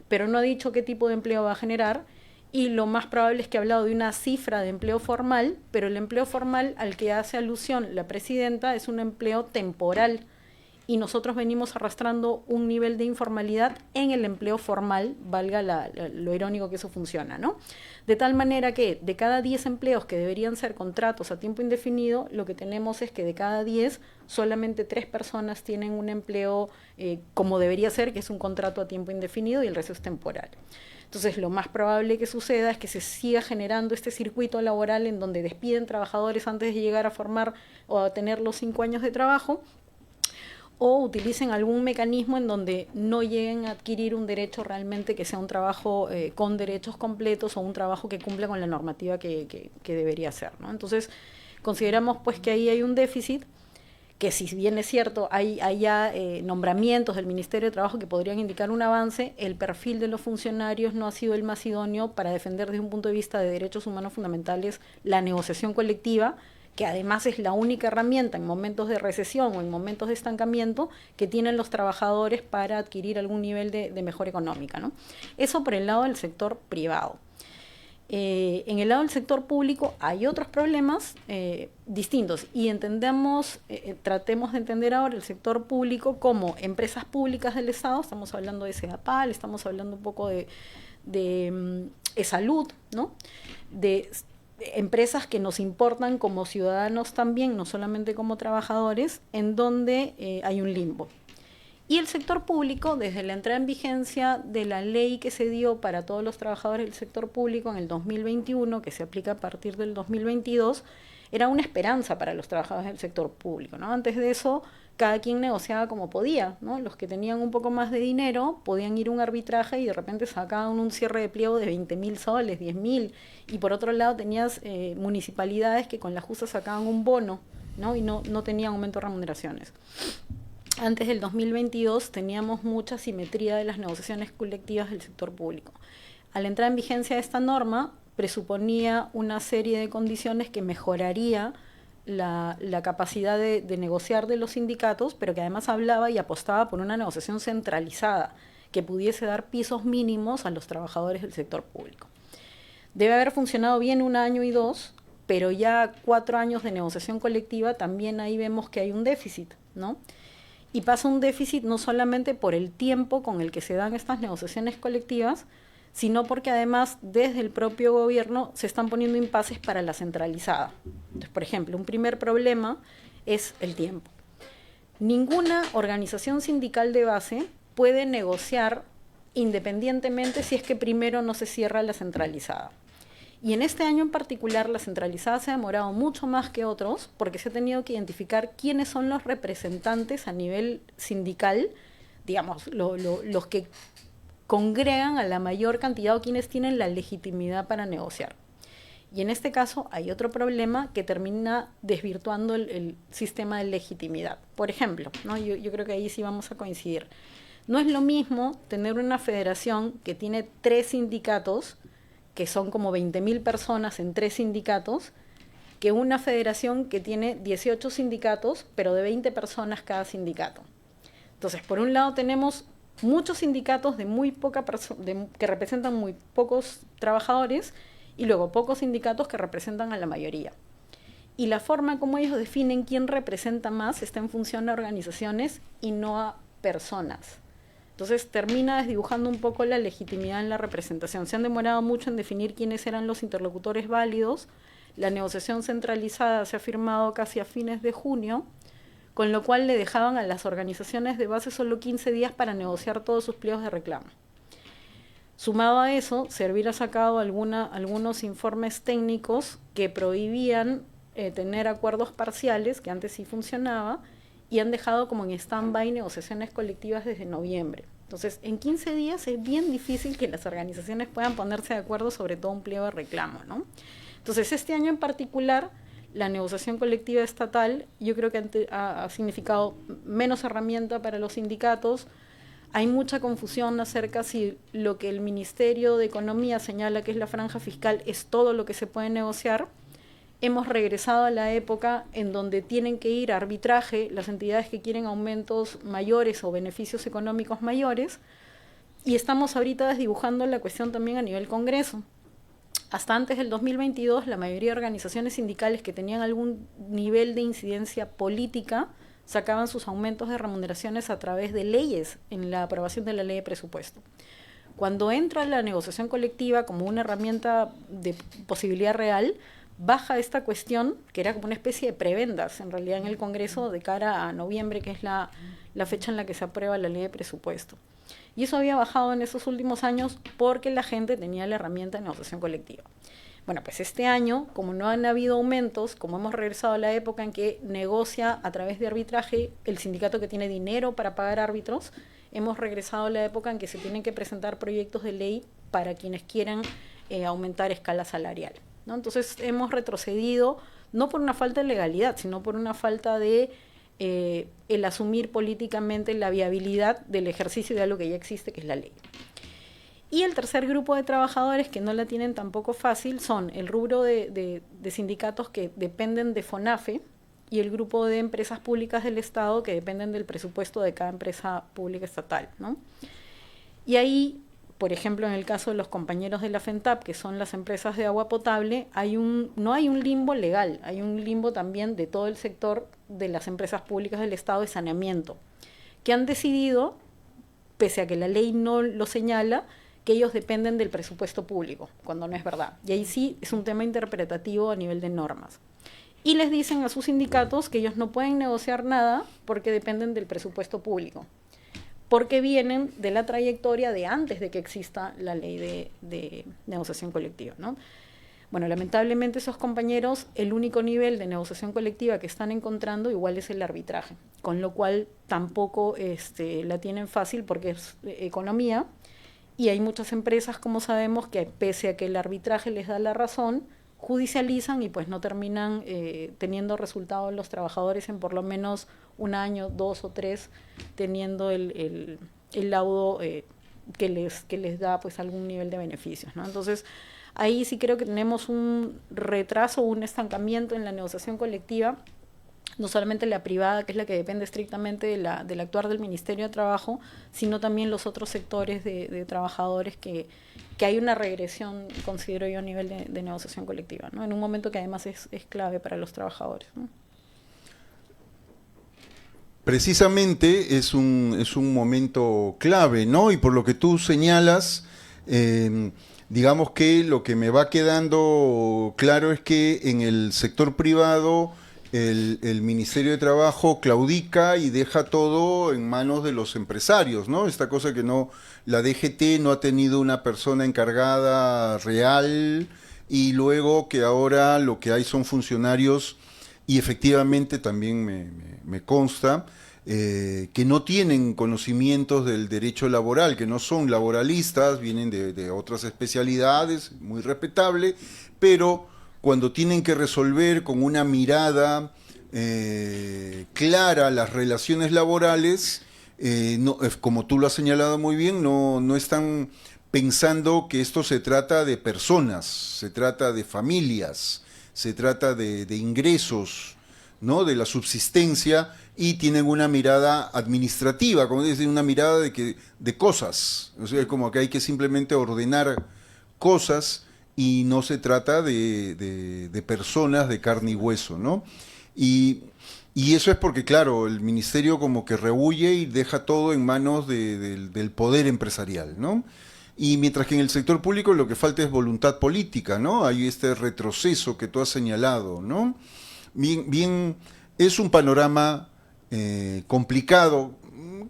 pero no ha dicho qué tipo de empleo va a generar, y lo más probable es que ha hablado de una cifra de empleo formal, pero el empleo formal al que hace alusión la presidenta es un empleo temporal, y nosotros venimos arrastrando un nivel de informalidad en el empleo formal, valga lo irónico que eso funciona, ¿no? De tal manera que de cada 10 empleos que deberían ser contratos a tiempo indefinido, lo que tenemos es que de cada 10, solamente 3 personas tienen un empleo como debería ser, que es un contrato a tiempo indefinido, y el resto es temporal. Entonces, lo más probable que suceda es que se siga generando este circuito laboral en donde despiden trabajadores antes de llegar a formar o a tener los 5 años de trabajo, o utilicen algún mecanismo en donde no lleguen a adquirir un derecho realmente que sea un trabajo con derechos completos, o un trabajo que cumpla con la normativa que debería ser, ¿no? Entonces, consideramos pues que ahí hay un déficit, que si bien es cierto, hay ya nombramientos del Ministerio de Trabajo que podrían indicar un avance, el perfil de los funcionarios no ha sido el más idóneo para defender desde un punto de vista de derechos humanos fundamentales la negociación colectiva, que además es la única herramienta en momentos de recesión o en momentos de estancamiento que tienen los trabajadores para adquirir algún nivel de mejora económica, ¿no? Eso por el lado del sector privado. En el lado del sector público hay otros problemas distintos, y tratemos de entender ahora el sector público como empresas públicas del Estado. Estamos hablando de Sedapal, estamos hablando un poco de salud, ¿no? De empresas que nos importan como ciudadanos también, no solamente como trabajadores, en donde hay un limbo. Y el sector público, desde la entrada en vigencia de la ley que se dio para todos los trabajadores del sector público en el 2021, que se aplica a partir del 2022, era una esperanza para los trabajadores del sector público, ¿no? Antes de eso, cada quien negociaba como podía, ¿no? Los que tenían un poco más de dinero podían ir a un arbitraje y de repente sacaban un cierre de pliego de 20.000 soles, 10.000, y por otro lado tenías municipalidades que con la justa sacaban un bono, ¿no? Y no tenían aumento de remuneraciones. Antes del 2022 teníamos mucha simetría de las negociaciones colectivas del sector público. Al entrar en vigencia de esta norma, presuponía una serie de condiciones que mejoraría la capacidad de negociar de los sindicatos, pero que además hablaba y apostaba por una negociación centralizada que pudiese dar pisos mínimos a los trabajadores del sector público. Debe haber funcionado bien 1 año y 2, pero ya 4 años de negociación colectiva también ahí vemos que hay un déficit, ¿no? Y pasa un déficit no solamente por el tiempo con el que se dan estas negociaciones colectivas, sino porque además desde el propio gobierno se están poniendo impases para la centralizada. Entonces, por ejemplo, un primer problema es el tiempo. Ninguna organización sindical de base puede negociar independientemente si es que primero no se cierra la centralizada. Y en este año en particular la centralizada se ha demorado mucho más que otros porque se ha tenido que identificar quiénes son los representantes a nivel sindical, digamos, los que congregan a la mayor cantidad o quienes tienen la legitimidad para negociar. Y en este caso hay otro problema que termina desvirtuando el sistema de legitimidad. Por ejemplo, ¿no? Yo creo que ahí sí vamos a coincidir. No es lo mismo tener una federación que tiene 3 sindicatos, que son como 20.000 personas en 3 sindicatos, que una federación que tiene 18 sindicatos, pero de 20 personas cada sindicato. Entonces, por un lado tenemos muchos sindicatos de muy poca que representan muy pocos trabajadores y luego pocos sindicatos que representan a la mayoría. Y la forma como ellos definen quién representa más está en función a organizaciones y no a personas. Entonces termina desdibujando un poco la legitimidad en la representación. Se han demorado mucho en definir quiénes eran los interlocutores válidos. La negociación centralizada se ha firmado casi a fines de junio, con lo cual le dejaban a las organizaciones de base solo 15 días para negociar todos sus pliegos de reclamo. Sumado a eso, Servir ha sacado algunos informes técnicos que prohibían tener acuerdos parciales, que antes sí funcionaba, y han dejado como en stand-by negociaciones colectivas desde noviembre. Entonces, en 15 días es bien difícil que las organizaciones puedan ponerse de acuerdo sobre todo un pliego de reclamo, ¿no? Entonces, este año en particular, la negociación colectiva estatal yo creo que ha significado menos herramienta para los sindicatos. Hay mucha confusión acerca si lo que el Ministerio de Economía señala que es la franja fiscal es todo lo que se puede negociar. Hemos regresado a la época en donde tienen que ir a arbitraje las entidades que quieren aumentos mayores o beneficios económicos mayores, y estamos ahorita desdibujando la cuestión también a nivel Congreso. Hasta antes del 2022, la mayoría de organizaciones sindicales que tenían algún nivel de incidencia política sacaban sus aumentos de remuneraciones a través de leyes en la aprobación de la ley de presupuesto. Cuando entra la negociación colectiva como una herramienta de posibilidad real, baja esta cuestión, que era como una especie de prebendas en realidad en el Congreso de cara a noviembre, que es la fecha en la que se aprueba la ley de presupuesto. Y eso había bajado en esos últimos años porque la gente tenía la herramienta de negociación colectiva. Bueno, pues este año, como no han habido aumentos, como hemos regresado a la época en que negocia a través de arbitraje el sindicato que tiene dinero para pagar árbitros, hemos regresado a la época en que se tienen que presentar proyectos de ley para quienes quieran aumentar escala salarial, ¿no? Entonces hemos retrocedido, no por una falta de legalidad, sino por una falta de el asumir políticamente la viabilidad del ejercicio de algo que ya existe, que es la ley. Y el tercer grupo de trabajadores que no la tienen tampoco fácil son el rubro de sindicatos que dependen de FONAFE y el grupo de empresas públicas del Estado que dependen del presupuesto de cada empresa pública estatal, ¿no? Y ahí, por ejemplo, en el caso de los compañeros de la FENTAP, que son las empresas de agua potable, no hay un limbo legal, hay un limbo también de todo el sector de las empresas públicas del Estado de saneamiento, que han decidido, pese a que la ley no lo señala, que ellos dependen del presupuesto público, cuando no es verdad. Y ahí sí es un tema interpretativo a nivel de normas. Y les dicen a sus sindicatos que ellos no pueden negociar nada porque dependen del presupuesto público, porque vienen de la trayectoria de antes de que exista la ley de negociación colectiva, ¿no? Bueno, lamentablemente esos compañeros, el único nivel de negociación colectiva que están encontrando igual es el arbitraje, con lo cual tampoco la tienen fácil porque es economía, y hay muchas empresas, como sabemos, que pese a que el arbitraje les da la razón, judicializan y pues no terminan teniendo resultados los trabajadores en por lo menos 1 año, 2 o 3, teniendo el laudo que les da pues algún nivel de beneficios, ¿no? Entonces, Ahí sí creo que tenemos un retraso, un estancamiento en la negociación colectiva, no solamente la privada, que es la que depende estrictamente del actuar del Ministerio de Trabajo, sino también los otros sectores de trabajadores que hay una regresión, considero yo, a nivel de negociación colectiva, ¿no? En un momento que además es clave para los trabajadores, ¿no? Precisamente es un momento clave, ¿no? Y por lo que tú señalas, digamos que lo que me va quedando claro es que en el sector privado el Ministerio de Trabajo claudica y deja todo en manos de los empresarios, ¿no? Esta cosa que la DGT no ha tenido una persona encargada real, y luego que ahora lo que hay son funcionarios, y efectivamente también me consta, que no tienen conocimientos del derecho laboral, que no son laboralistas, vienen de otras especialidades, muy respetable, pero cuando tienen que resolver con una mirada clara las relaciones laborales, como tú lo has señalado muy bien, no están pensando que esto se trata de personas, se trata de familias, se trata de ingresos, ¿no? De la subsistencia, y tienen una mirada administrativa, como dicen, una mirada de cosas. O sea, como que hay que simplemente ordenar cosas, y no se trata de personas de carne y hueso, ¿no? Y eso es porque, claro, el ministerio como que rehuye y deja todo en manos del poder empresarial, ¿no? Y mientras que en el sector público lo que falta es voluntad política, ¿no? Hay este retroceso que tú has señalado, ¿no? Bien, es un panorama complicado.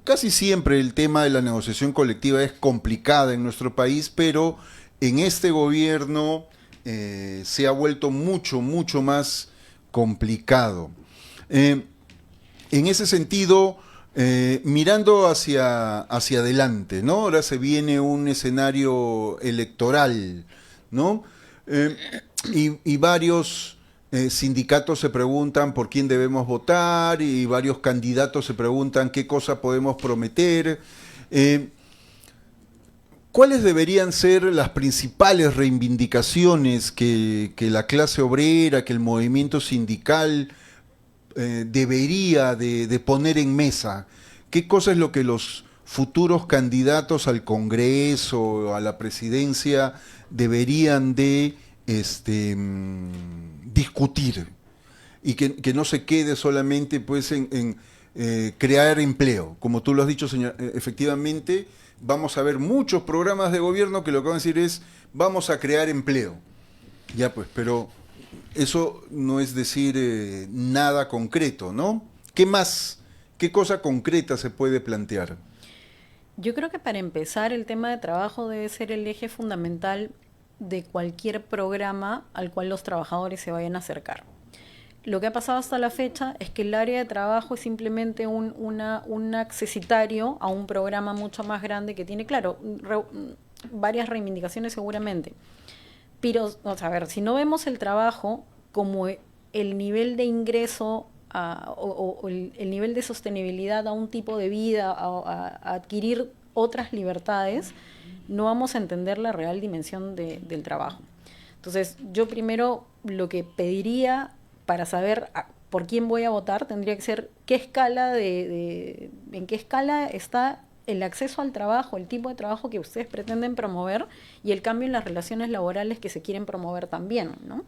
Casi siempre el tema de la negociación colectiva es complicada en nuestro país, pero en este gobierno se ha vuelto mucho más complicado. En ese sentido, mirando hacia adelante, ¿no? Ahora se viene un escenario electoral, ¿no? Y varios sindicatos se preguntan por quién debemos votar, y varios candidatos se preguntan qué cosa podemos prometer. ¿Cuáles deberían ser las principales reivindicaciones que la clase obrera, que el movimiento sindical debería de poner en mesa? ¿Qué cosa es lo que los futuros candidatos al Congreso, a la presidencia, deberían de discutir? Y que no se quede solamente pues en crear empleo. Como tú lo has dicho, señor, efectivamente vamos a ver muchos programas de gobierno que lo que van a decir es: vamos a crear empleo. Ya pues, pero eso no es decir nada concreto, ¿no? ¿Qué más? ¿Qué cosa concreta se puede plantear? Yo creo que para empezar el tema de trabajo debe ser el eje fundamental de cualquier programa al cual los trabajadores se vayan a acercar. Lo que ha pasado hasta la fecha es que el área de trabajo es simplemente un accesitario a un programa mucho más grande que tiene, claro, varias reivindicaciones seguramente. Pero, a ver, si no vemos el trabajo como el nivel de ingreso o el nivel de sostenibilidad a un tipo de vida, a adquirir otras libertades, no vamos a entender la real dimensión del trabajo. Entonces, yo primero lo que pediría para saber por quién voy a votar tendría que ser qué escala en qué escala está el acceso al trabajo, el tipo de trabajo que ustedes pretenden promover y el cambio en las relaciones laborales que se quieren promover también, ¿no?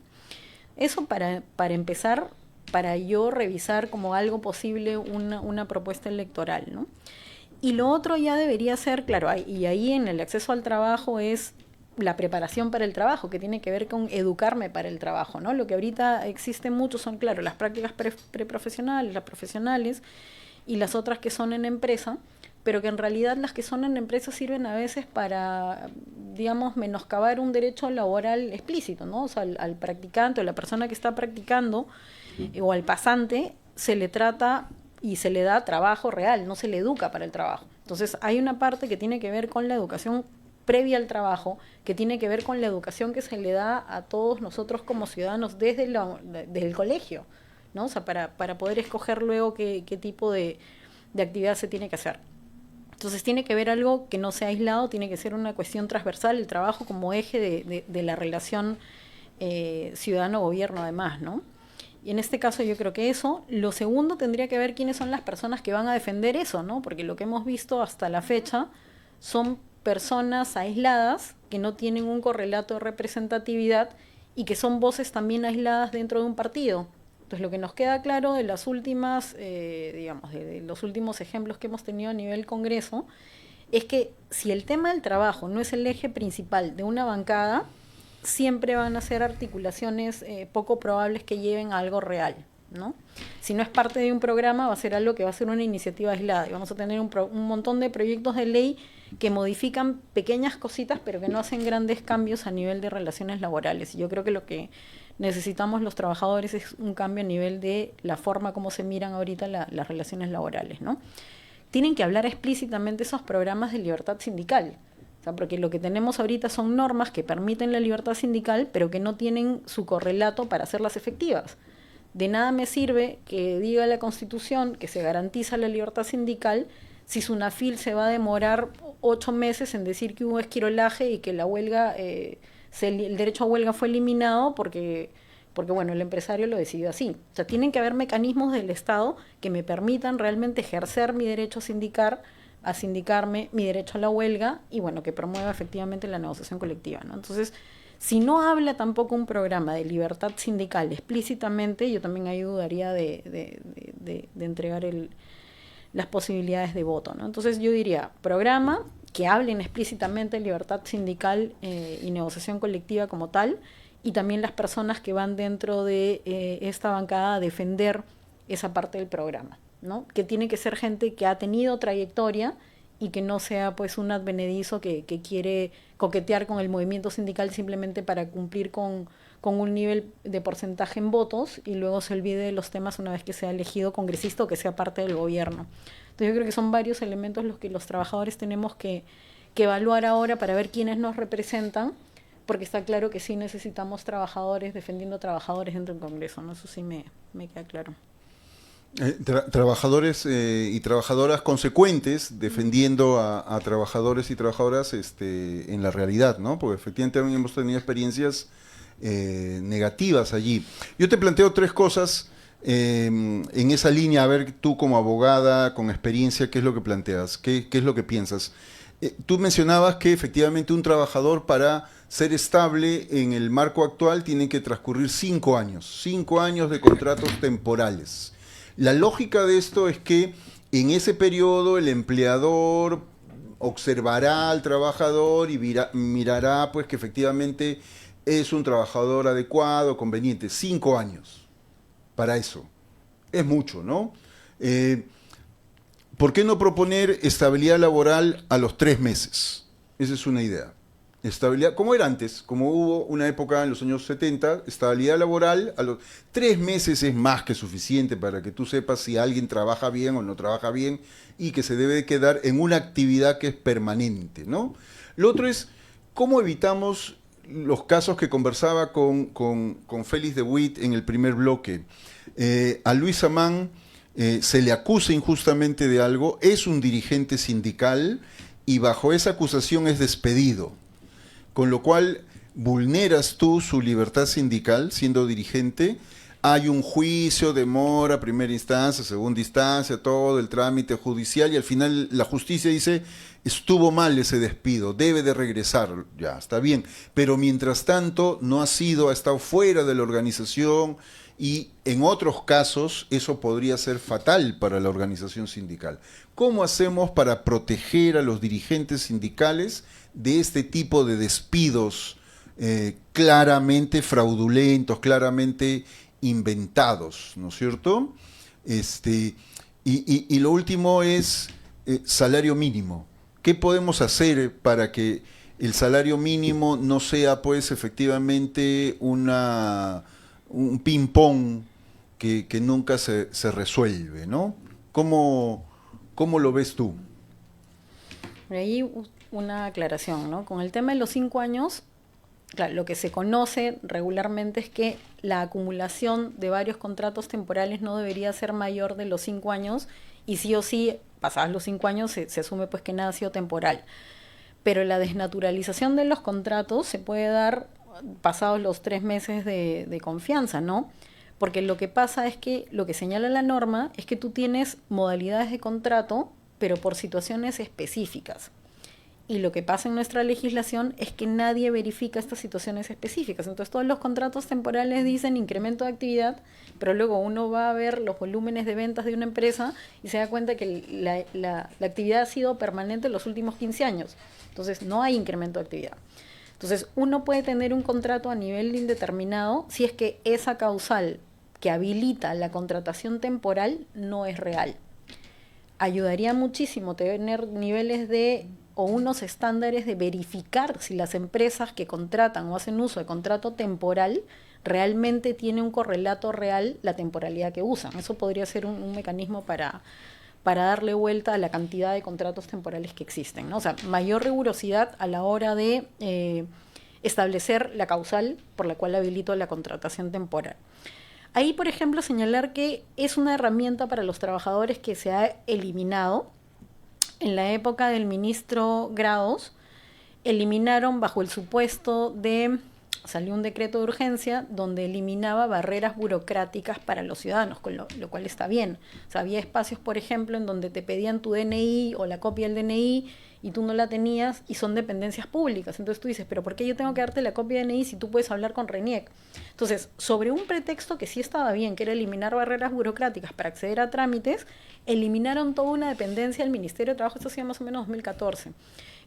Eso para empezar, para yo revisar como algo posible una propuesta electoral, ¿no? Y lo otro ya debería ser, claro, y ahí en el acceso al trabajo es la preparación para el trabajo, que tiene que ver con educarme para el trabajo, ¿no? Lo que ahorita existe mucho son, claro, las prácticas preprofesionales, las profesionales, y las otras que son en empresa, pero que en realidad las que son en empresa sirven a veces para, digamos, menoscabar un derecho laboral explícito, ¿no? O sea, al practicante o la persona que está practicando o al pasante se le trata y se le da trabajo real, no se le educa para el trabajo. Entonces hay una parte que tiene que ver con la educación previa al trabajo, que tiene que ver con la educación que se le da a todos nosotros como ciudadanos desde el colegio, ¿no? O sea, para poder escoger luego qué tipo de actividad se tiene que hacer. Entonces tiene que ver algo que no sea aislado, tiene que ser una cuestión transversal, el trabajo como eje de la relación ciudadano-gobierno además, ¿no? Y en este caso yo creo que eso. Lo segundo tendría que ver quiénes son las personas que van a defender eso, ¿no? Porque lo que hemos visto hasta la fecha son personas aisladas que no tienen un correlato de representatividad y que son voces también aisladas dentro de un partido. Entonces lo que nos queda claro de las últimas, digamos, de los últimos ejemplos que hemos tenido a nivel Congreso, es que si el tema del trabajo no es el eje principal de una bancada, siempre van a ser articulaciones poco probables que lleven a algo real, ¿no? Si no es parte de un programa, va a ser algo que va a ser una iniciativa aislada y vamos a tener un montón de proyectos de ley que modifican pequeñas cositas pero que no hacen grandes cambios a nivel de relaciones laborales. Y yo creo que lo que necesitamos los trabajadores es un cambio a nivel de la forma como se miran ahorita las relaciones laborales, ¿no? Tienen que hablar explícitamente esos programas de libertad sindical. O sea, porque lo que tenemos ahorita son normas que permiten la libertad sindical, pero que no tienen su correlato para hacerlas efectivas. De nada me sirve que diga la Constitución que se garantiza la libertad sindical si SUNAFIL se va a demorar 8 meses en decir que hubo esquirolaje y que la huelga, el derecho a huelga fue eliminado porque bueno, el empresario lo decidió así. O sea, tienen que haber mecanismos del Estado que me permitan realmente ejercer mi derecho a sindicarme, mi derecho a la huelga y bueno, que promueva efectivamente la negociación colectiva, ¿no? Entonces, si no habla tampoco un programa de libertad sindical explícitamente, yo también ahí dudaría de entregar las posibilidades de voto, ¿no? Entonces yo diría, programa que hablen explícitamente de libertad sindical y negociación colectiva como tal, y también las personas que van dentro de esta bancada a defender esa parte del programa, ¿no? Que tiene que ser gente que ha tenido trayectoria y que no sea pues un advenedizo que quiere coquetear con el movimiento sindical simplemente para cumplir con un nivel de porcentaje en votos y luego se olvide de los temas una vez que sea elegido congresista o que sea parte del gobierno. Entonces yo creo que son varios elementos los que los trabajadores tenemos que evaluar ahora para ver quiénes nos representan, porque está claro que sí necesitamos trabajadores defendiendo trabajadores dentro del Congreso, ¿no? Eso sí me queda claro. Trabajadores y trabajadoras consecuentes defendiendo a trabajadores y trabajadoras en la realidad, ¿no? Porque efectivamente hemos tenido experiencias negativas allí. Yo te planteo 3 cosas en esa línea, a ver tú como abogada, con experiencia, ¿qué es lo que planteas? ¿Qué es lo que piensas? Tú mencionabas que efectivamente un trabajador para ser estable en el marco actual tiene que transcurrir 5 años, 5 años de contratos temporales. La lógica de esto es que en ese periodo el empleador observará al trabajador y mirará pues que efectivamente es un trabajador adecuado, conveniente. 5 años para eso. Es mucho, ¿no? ¿Por qué no proponer estabilidad laboral a los 3 meses? Esa es una idea. Estabilidad, como era antes, como hubo una época en los años 70, estabilidad laboral a los 3 meses es más que suficiente para que tú sepas si alguien trabaja bien o no trabaja bien y que se debe quedar en una actividad que es permanente, ¿no? Lo otro es, ¿cómo evitamos los casos que conversaba con Félix de Witt en el primer bloque? A Luis Amán se le acusa injustamente de algo, es un dirigente sindical y bajo esa acusación es despedido. Con lo cual vulneras tú su libertad sindical siendo dirigente. Hay un juicio, demora, primera instancia, segunda instancia, todo el trámite judicial y al final la justicia dice, estuvo mal ese despido, debe de regresar, ya, está bien. Pero mientras tanto ha estado fuera de la organización y en otros casos eso podría ser fatal para la organización sindical. ¿Cómo hacemos para proteger a los dirigentes sindicales de este tipo de despidos claramente fraudulentos, claramente inventados, ¿no es cierto? Y lo último es salario mínimo. ¿Qué podemos hacer para que el salario mínimo no sea, pues, efectivamente un ping-pong que nunca se resuelve, ¿no? ¿Cómo lo ves tú? Por ahí una aclaración, ¿no? Con el tema de los 5 años, claro, lo que se conoce regularmente es que la acumulación de varios contratos temporales no debería ser mayor de los 5 años y sí o sí pasados los 5 años se asume pues que nada ha sido temporal. Pero la desnaturalización de los contratos se puede dar pasados los 3 meses de confianza, ¿no? Porque lo que pasa es que lo que señala la norma es que tú tienes modalidades de contrato, pero por situaciones específicas. Y lo que pasa en nuestra legislación es que nadie verifica estas situaciones específicas. Entonces todos los contratos temporales dicen incremento de actividad, pero luego uno va a ver los volúmenes de ventas de una empresa y se da cuenta que la actividad ha sido permanente los últimos 15 años. Entonces no hay incremento de actividad. Entonces uno puede tener un contrato a nivel indeterminado si es que esa causal que habilita la contratación temporal no es real. Ayudaría muchísimo tener niveles o unos estándares de verificar si las empresas que contratan o hacen uso de contrato temporal realmente tiene un correlato real la temporalidad que usan. Eso podría ser un mecanismo para darle vuelta a la cantidad de contratos temporales que existen, ¿no? O sea, mayor rigurosidad a la hora de establecer la causal por la cual habilito la contratación temporal. Ahí, por ejemplo, señalar que es una herramienta para los trabajadores que se ha eliminado. En la época del ministro Grados, eliminaron bajo el supuesto salió un decreto de urgencia donde eliminaba barreras burocráticas para los ciudadanos, con lo cual está bien. O sea, había espacios, por ejemplo, en donde te pedían tu DNI o la copia del DNI y tú no la tenías y son dependencias públicas. Entonces tú dices, ¿pero por qué yo tengo que darte la copia del DNI si tú puedes hablar con RENIEC? Entonces, sobre un pretexto que sí estaba bien, que era eliminar barreras burocráticas para acceder a trámites, eliminaron toda una dependencia del Ministerio de Trabajo, esto hacía más o menos 2014.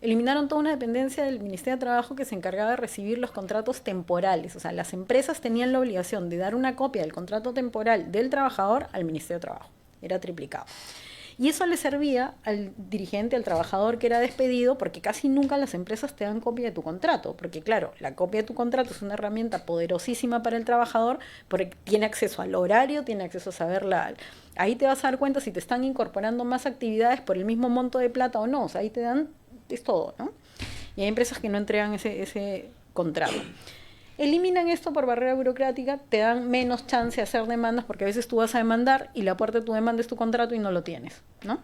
Eliminaron toda una dependencia del Ministerio de Trabajo que se encargaba de recibir los contratos temporales. O sea, las empresas tenían la obligación de dar una copia del contrato temporal del trabajador al Ministerio de Trabajo. Era triplicado. Y eso le servía al dirigente, al trabajador que era despedido, porque casi nunca las empresas te dan copia de tu contrato. Porque claro, la copia de tu contrato es una herramienta poderosísima para el trabajador, porque tiene acceso al horario, tiene acceso a saberla. Ahí te vas a dar cuenta si te están incorporando más actividades por el mismo monto de plata o no. O sea, ahí te dan, es todo, ¿no? Y hay empresas que no entregan ese contrato. Eliminan esto por barrera burocrática, te dan menos chance de hacer demandas, porque a veces tú vas a demandar y la puerta de tu demanda es tu contrato y no lo tienes, ¿no?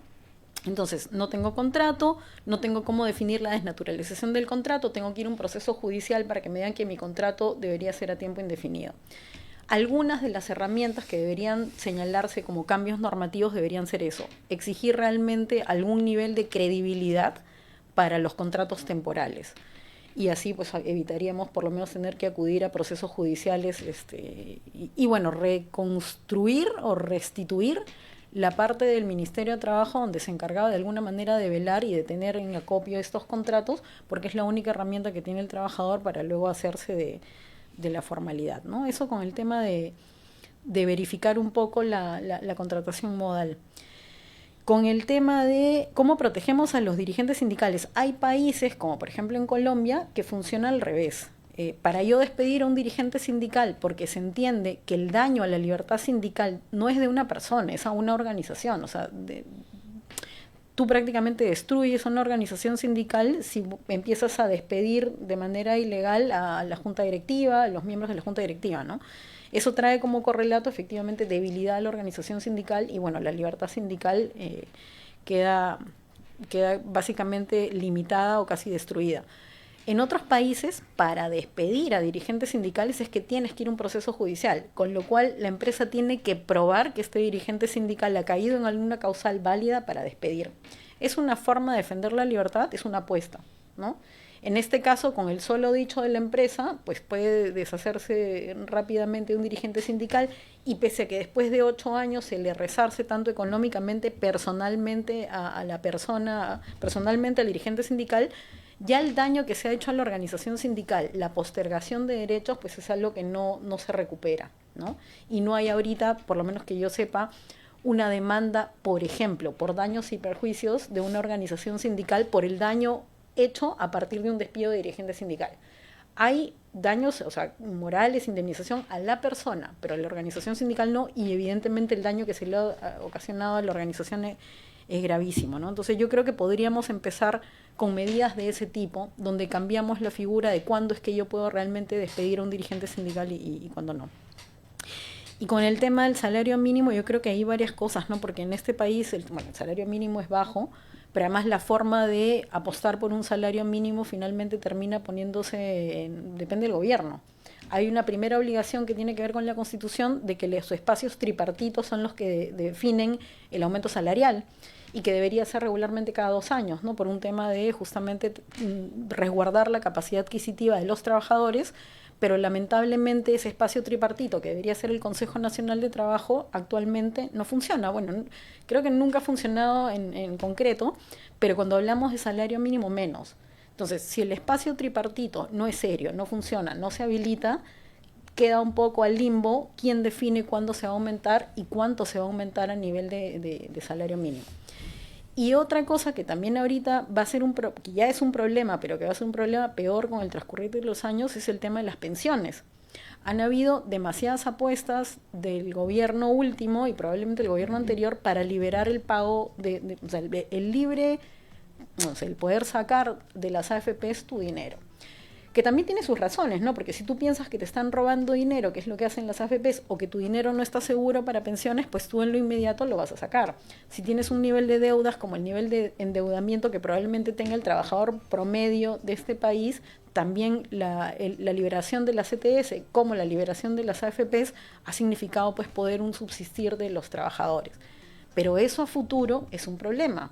Entonces, no tengo contrato, no tengo cómo definir la desnaturalización del contrato, tengo que ir a un proceso judicial para que me digan que mi contrato debería ser a tiempo indefinido. Algunas de las herramientas que deberían señalarse como cambios normativos deberían ser eso, exigir realmente algún nivel de credibilidad para los contratos temporales. Y así pues evitaríamos por lo menos tener que acudir a procesos judiciales y bueno, reconstruir o restituir la parte del Ministerio de Trabajo donde se encargaba de alguna manera de velar y de tener en acopio estos contratos, porque es la única herramienta que tiene el trabajador para luego hacerse de la formalidad, ¿no? Eso con el tema de verificar un poco la contratación modal. Con el tema de cómo protegemos a los dirigentes sindicales, hay países, como por ejemplo en Colombia, que funciona al revés. Para yo despedir a un dirigente sindical porque se entiende que el daño a la libertad sindical no es de una persona, es a una organización. O sea, tú prácticamente destruyes a una organización sindical si empiezas a despedir de manera ilegal a la junta directiva, a los miembros de la junta directiva, ¿no? Eso trae como correlato efectivamente debilidad a la organización sindical y bueno, la libertad sindical queda básicamente limitada o casi destruida. En otros países, para despedir a dirigentes sindicales es que tienes que ir a un proceso judicial, con lo cual la empresa tiene que probar que este dirigente sindical ha caído en alguna causal válida para despedir. Es una forma de defender la libertad, es una apuesta, ¿no? En este caso, con el solo dicho de la empresa, pues puede deshacerse rápidamente de un dirigente sindical y pese a que después de 8 años se le resarce tanto económicamente, personalmente a la persona, personalmente al dirigente sindical, ya el daño que se ha hecho a la organización sindical, la postergación de derechos, pues es algo que no se recupera, ¿no? Y no hay ahorita, por lo menos que yo sepa, una demanda, por ejemplo, por daños y perjuicios de una organización sindical por el daño hecho a partir de un despido de dirigente sindical. Hay daños, o sea, morales, indemnización a la persona, pero a la organización sindical no, y evidentemente el daño que se le ha ocasionado a la organización es gravísimo, ¿no? Entonces yo creo que podríamos empezar con medidas de ese tipo, donde cambiamos la figura de cuándo es que yo puedo realmente despedir a un dirigente sindical y cuándo no. Y con el tema del salario mínimo, yo creo que hay varias cosas, ¿no? Porque en este país el salario mínimo es bajo, pero además la forma de apostar por un salario mínimo finalmente termina poniéndose, depende del gobierno. Hay una primera obligación que tiene que ver con la Constitución de que los espacios tripartitos son los que definen el aumento salarial y que debería ser regularmente cada 2 años, ¿no? Por un tema de justamente resguardar la capacidad adquisitiva de los trabajadores, pero lamentablemente ese espacio tripartito que debería ser el Consejo Nacional de Trabajo actualmente no funciona. Bueno, creo que nunca ha funcionado en concreto, pero cuando hablamos de salario mínimo menos. Entonces, si el espacio tripartito no es serio, no funciona, no se habilita, queda un poco al limbo quién define cuándo se va a aumentar y cuánto se va a aumentar a nivel de salario mínimo. Y otra cosa que también ahorita va a ser que ya es un problema, pero que va a ser un problema peor con el transcurrir de los años, es el tema de las pensiones. Han habido demasiadas apuestas del gobierno último y probablemente el gobierno anterior para liberar el pago o sea, el libre, o sea, el poder sacar de las AFPs tu dinero. Que también tiene sus razones, ¿no? Porque si tú piensas que te están robando dinero, que es lo que hacen las AFPs, o que tu dinero no está seguro para pensiones, pues tú en lo inmediato lo vas a sacar. Si tienes un nivel de deudas como el nivel de endeudamiento que probablemente tenga el trabajador promedio de este país, también la liberación de la CTS como la liberación de las AFPs ha significado pues poder subsistir de los trabajadores. Pero eso a futuro es un problema.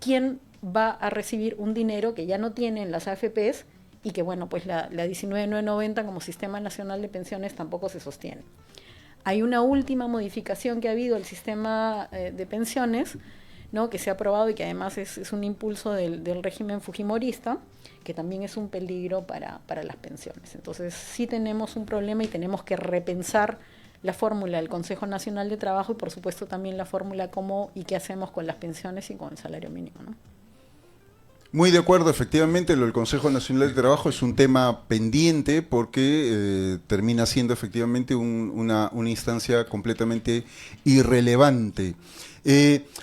¿Quién va a recibir un dinero que ya no tienen las AFPs y que, bueno, pues la 19990 como Sistema Nacional de Pensiones tampoco se sostiene? Hay una última modificación que ha habido al sistema de pensiones, ¿no? Que se ha aprobado y que además es un impulso del régimen fujimorista, que también es un peligro para las pensiones. Entonces sí tenemos un problema y tenemos que repensar la fórmula del Consejo Nacional de Trabajo y por supuesto también la fórmula cómo y qué hacemos con las pensiones y con el salario mínimo, ¿no? Muy de acuerdo, efectivamente, lo del Consejo Nacional de Trabajo es un tema pendiente porque termina siendo efectivamente una instancia completamente irrelevante.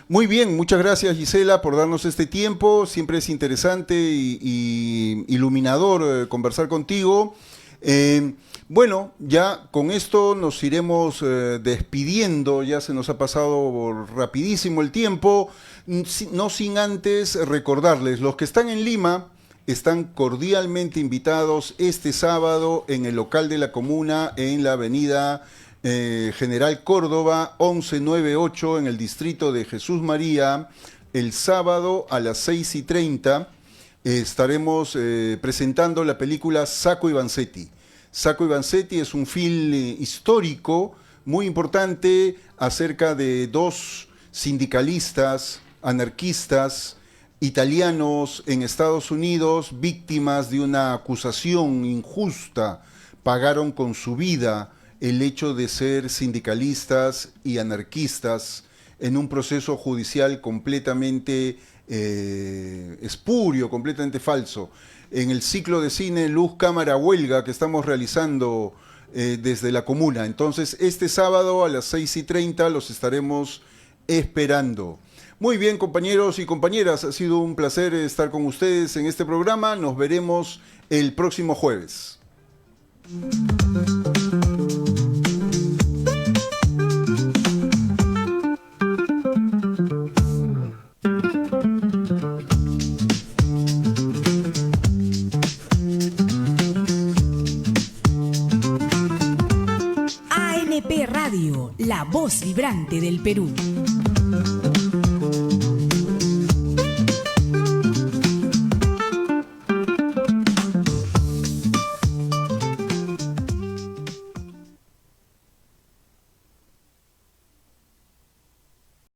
Muy bien, muchas gracias Gisela por darnos este tiempo, siempre es interesante y iluminador conversar contigo. Bueno, ya con esto nos iremos despidiendo, ya se nos ha pasado rapidísimo el tiempo, no sin antes recordarles, los que están en Lima están cordialmente invitados este sábado en el local de la comuna en la avenida General Córdoba 1198 en el distrito de Jesús María. El sábado a las 6:30 estaremos presentando la película Sacco y Vanzetti. Sacco y Vanzetti es un film histórico muy importante acerca de 2 sindicalistas, anarquistas, italianos en Estados Unidos, víctimas de una acusación injusta, pagaron con su vida el hecho de ser sindicalistas y anarquistas en un proceso judicial completamente espurio, completamente falso. En el ciclo de cine Luz, Cámara, Huelga que estamos realizando desde la comuna. Entonces, este sábado a las 6:30 los estaremos esperando. Muy bien, compañeros y compañeras, ha sido un placer estar con ustedes en este programa. Nos veremos el próximo jueves. ANP Radio, la voz vibrante del Perú.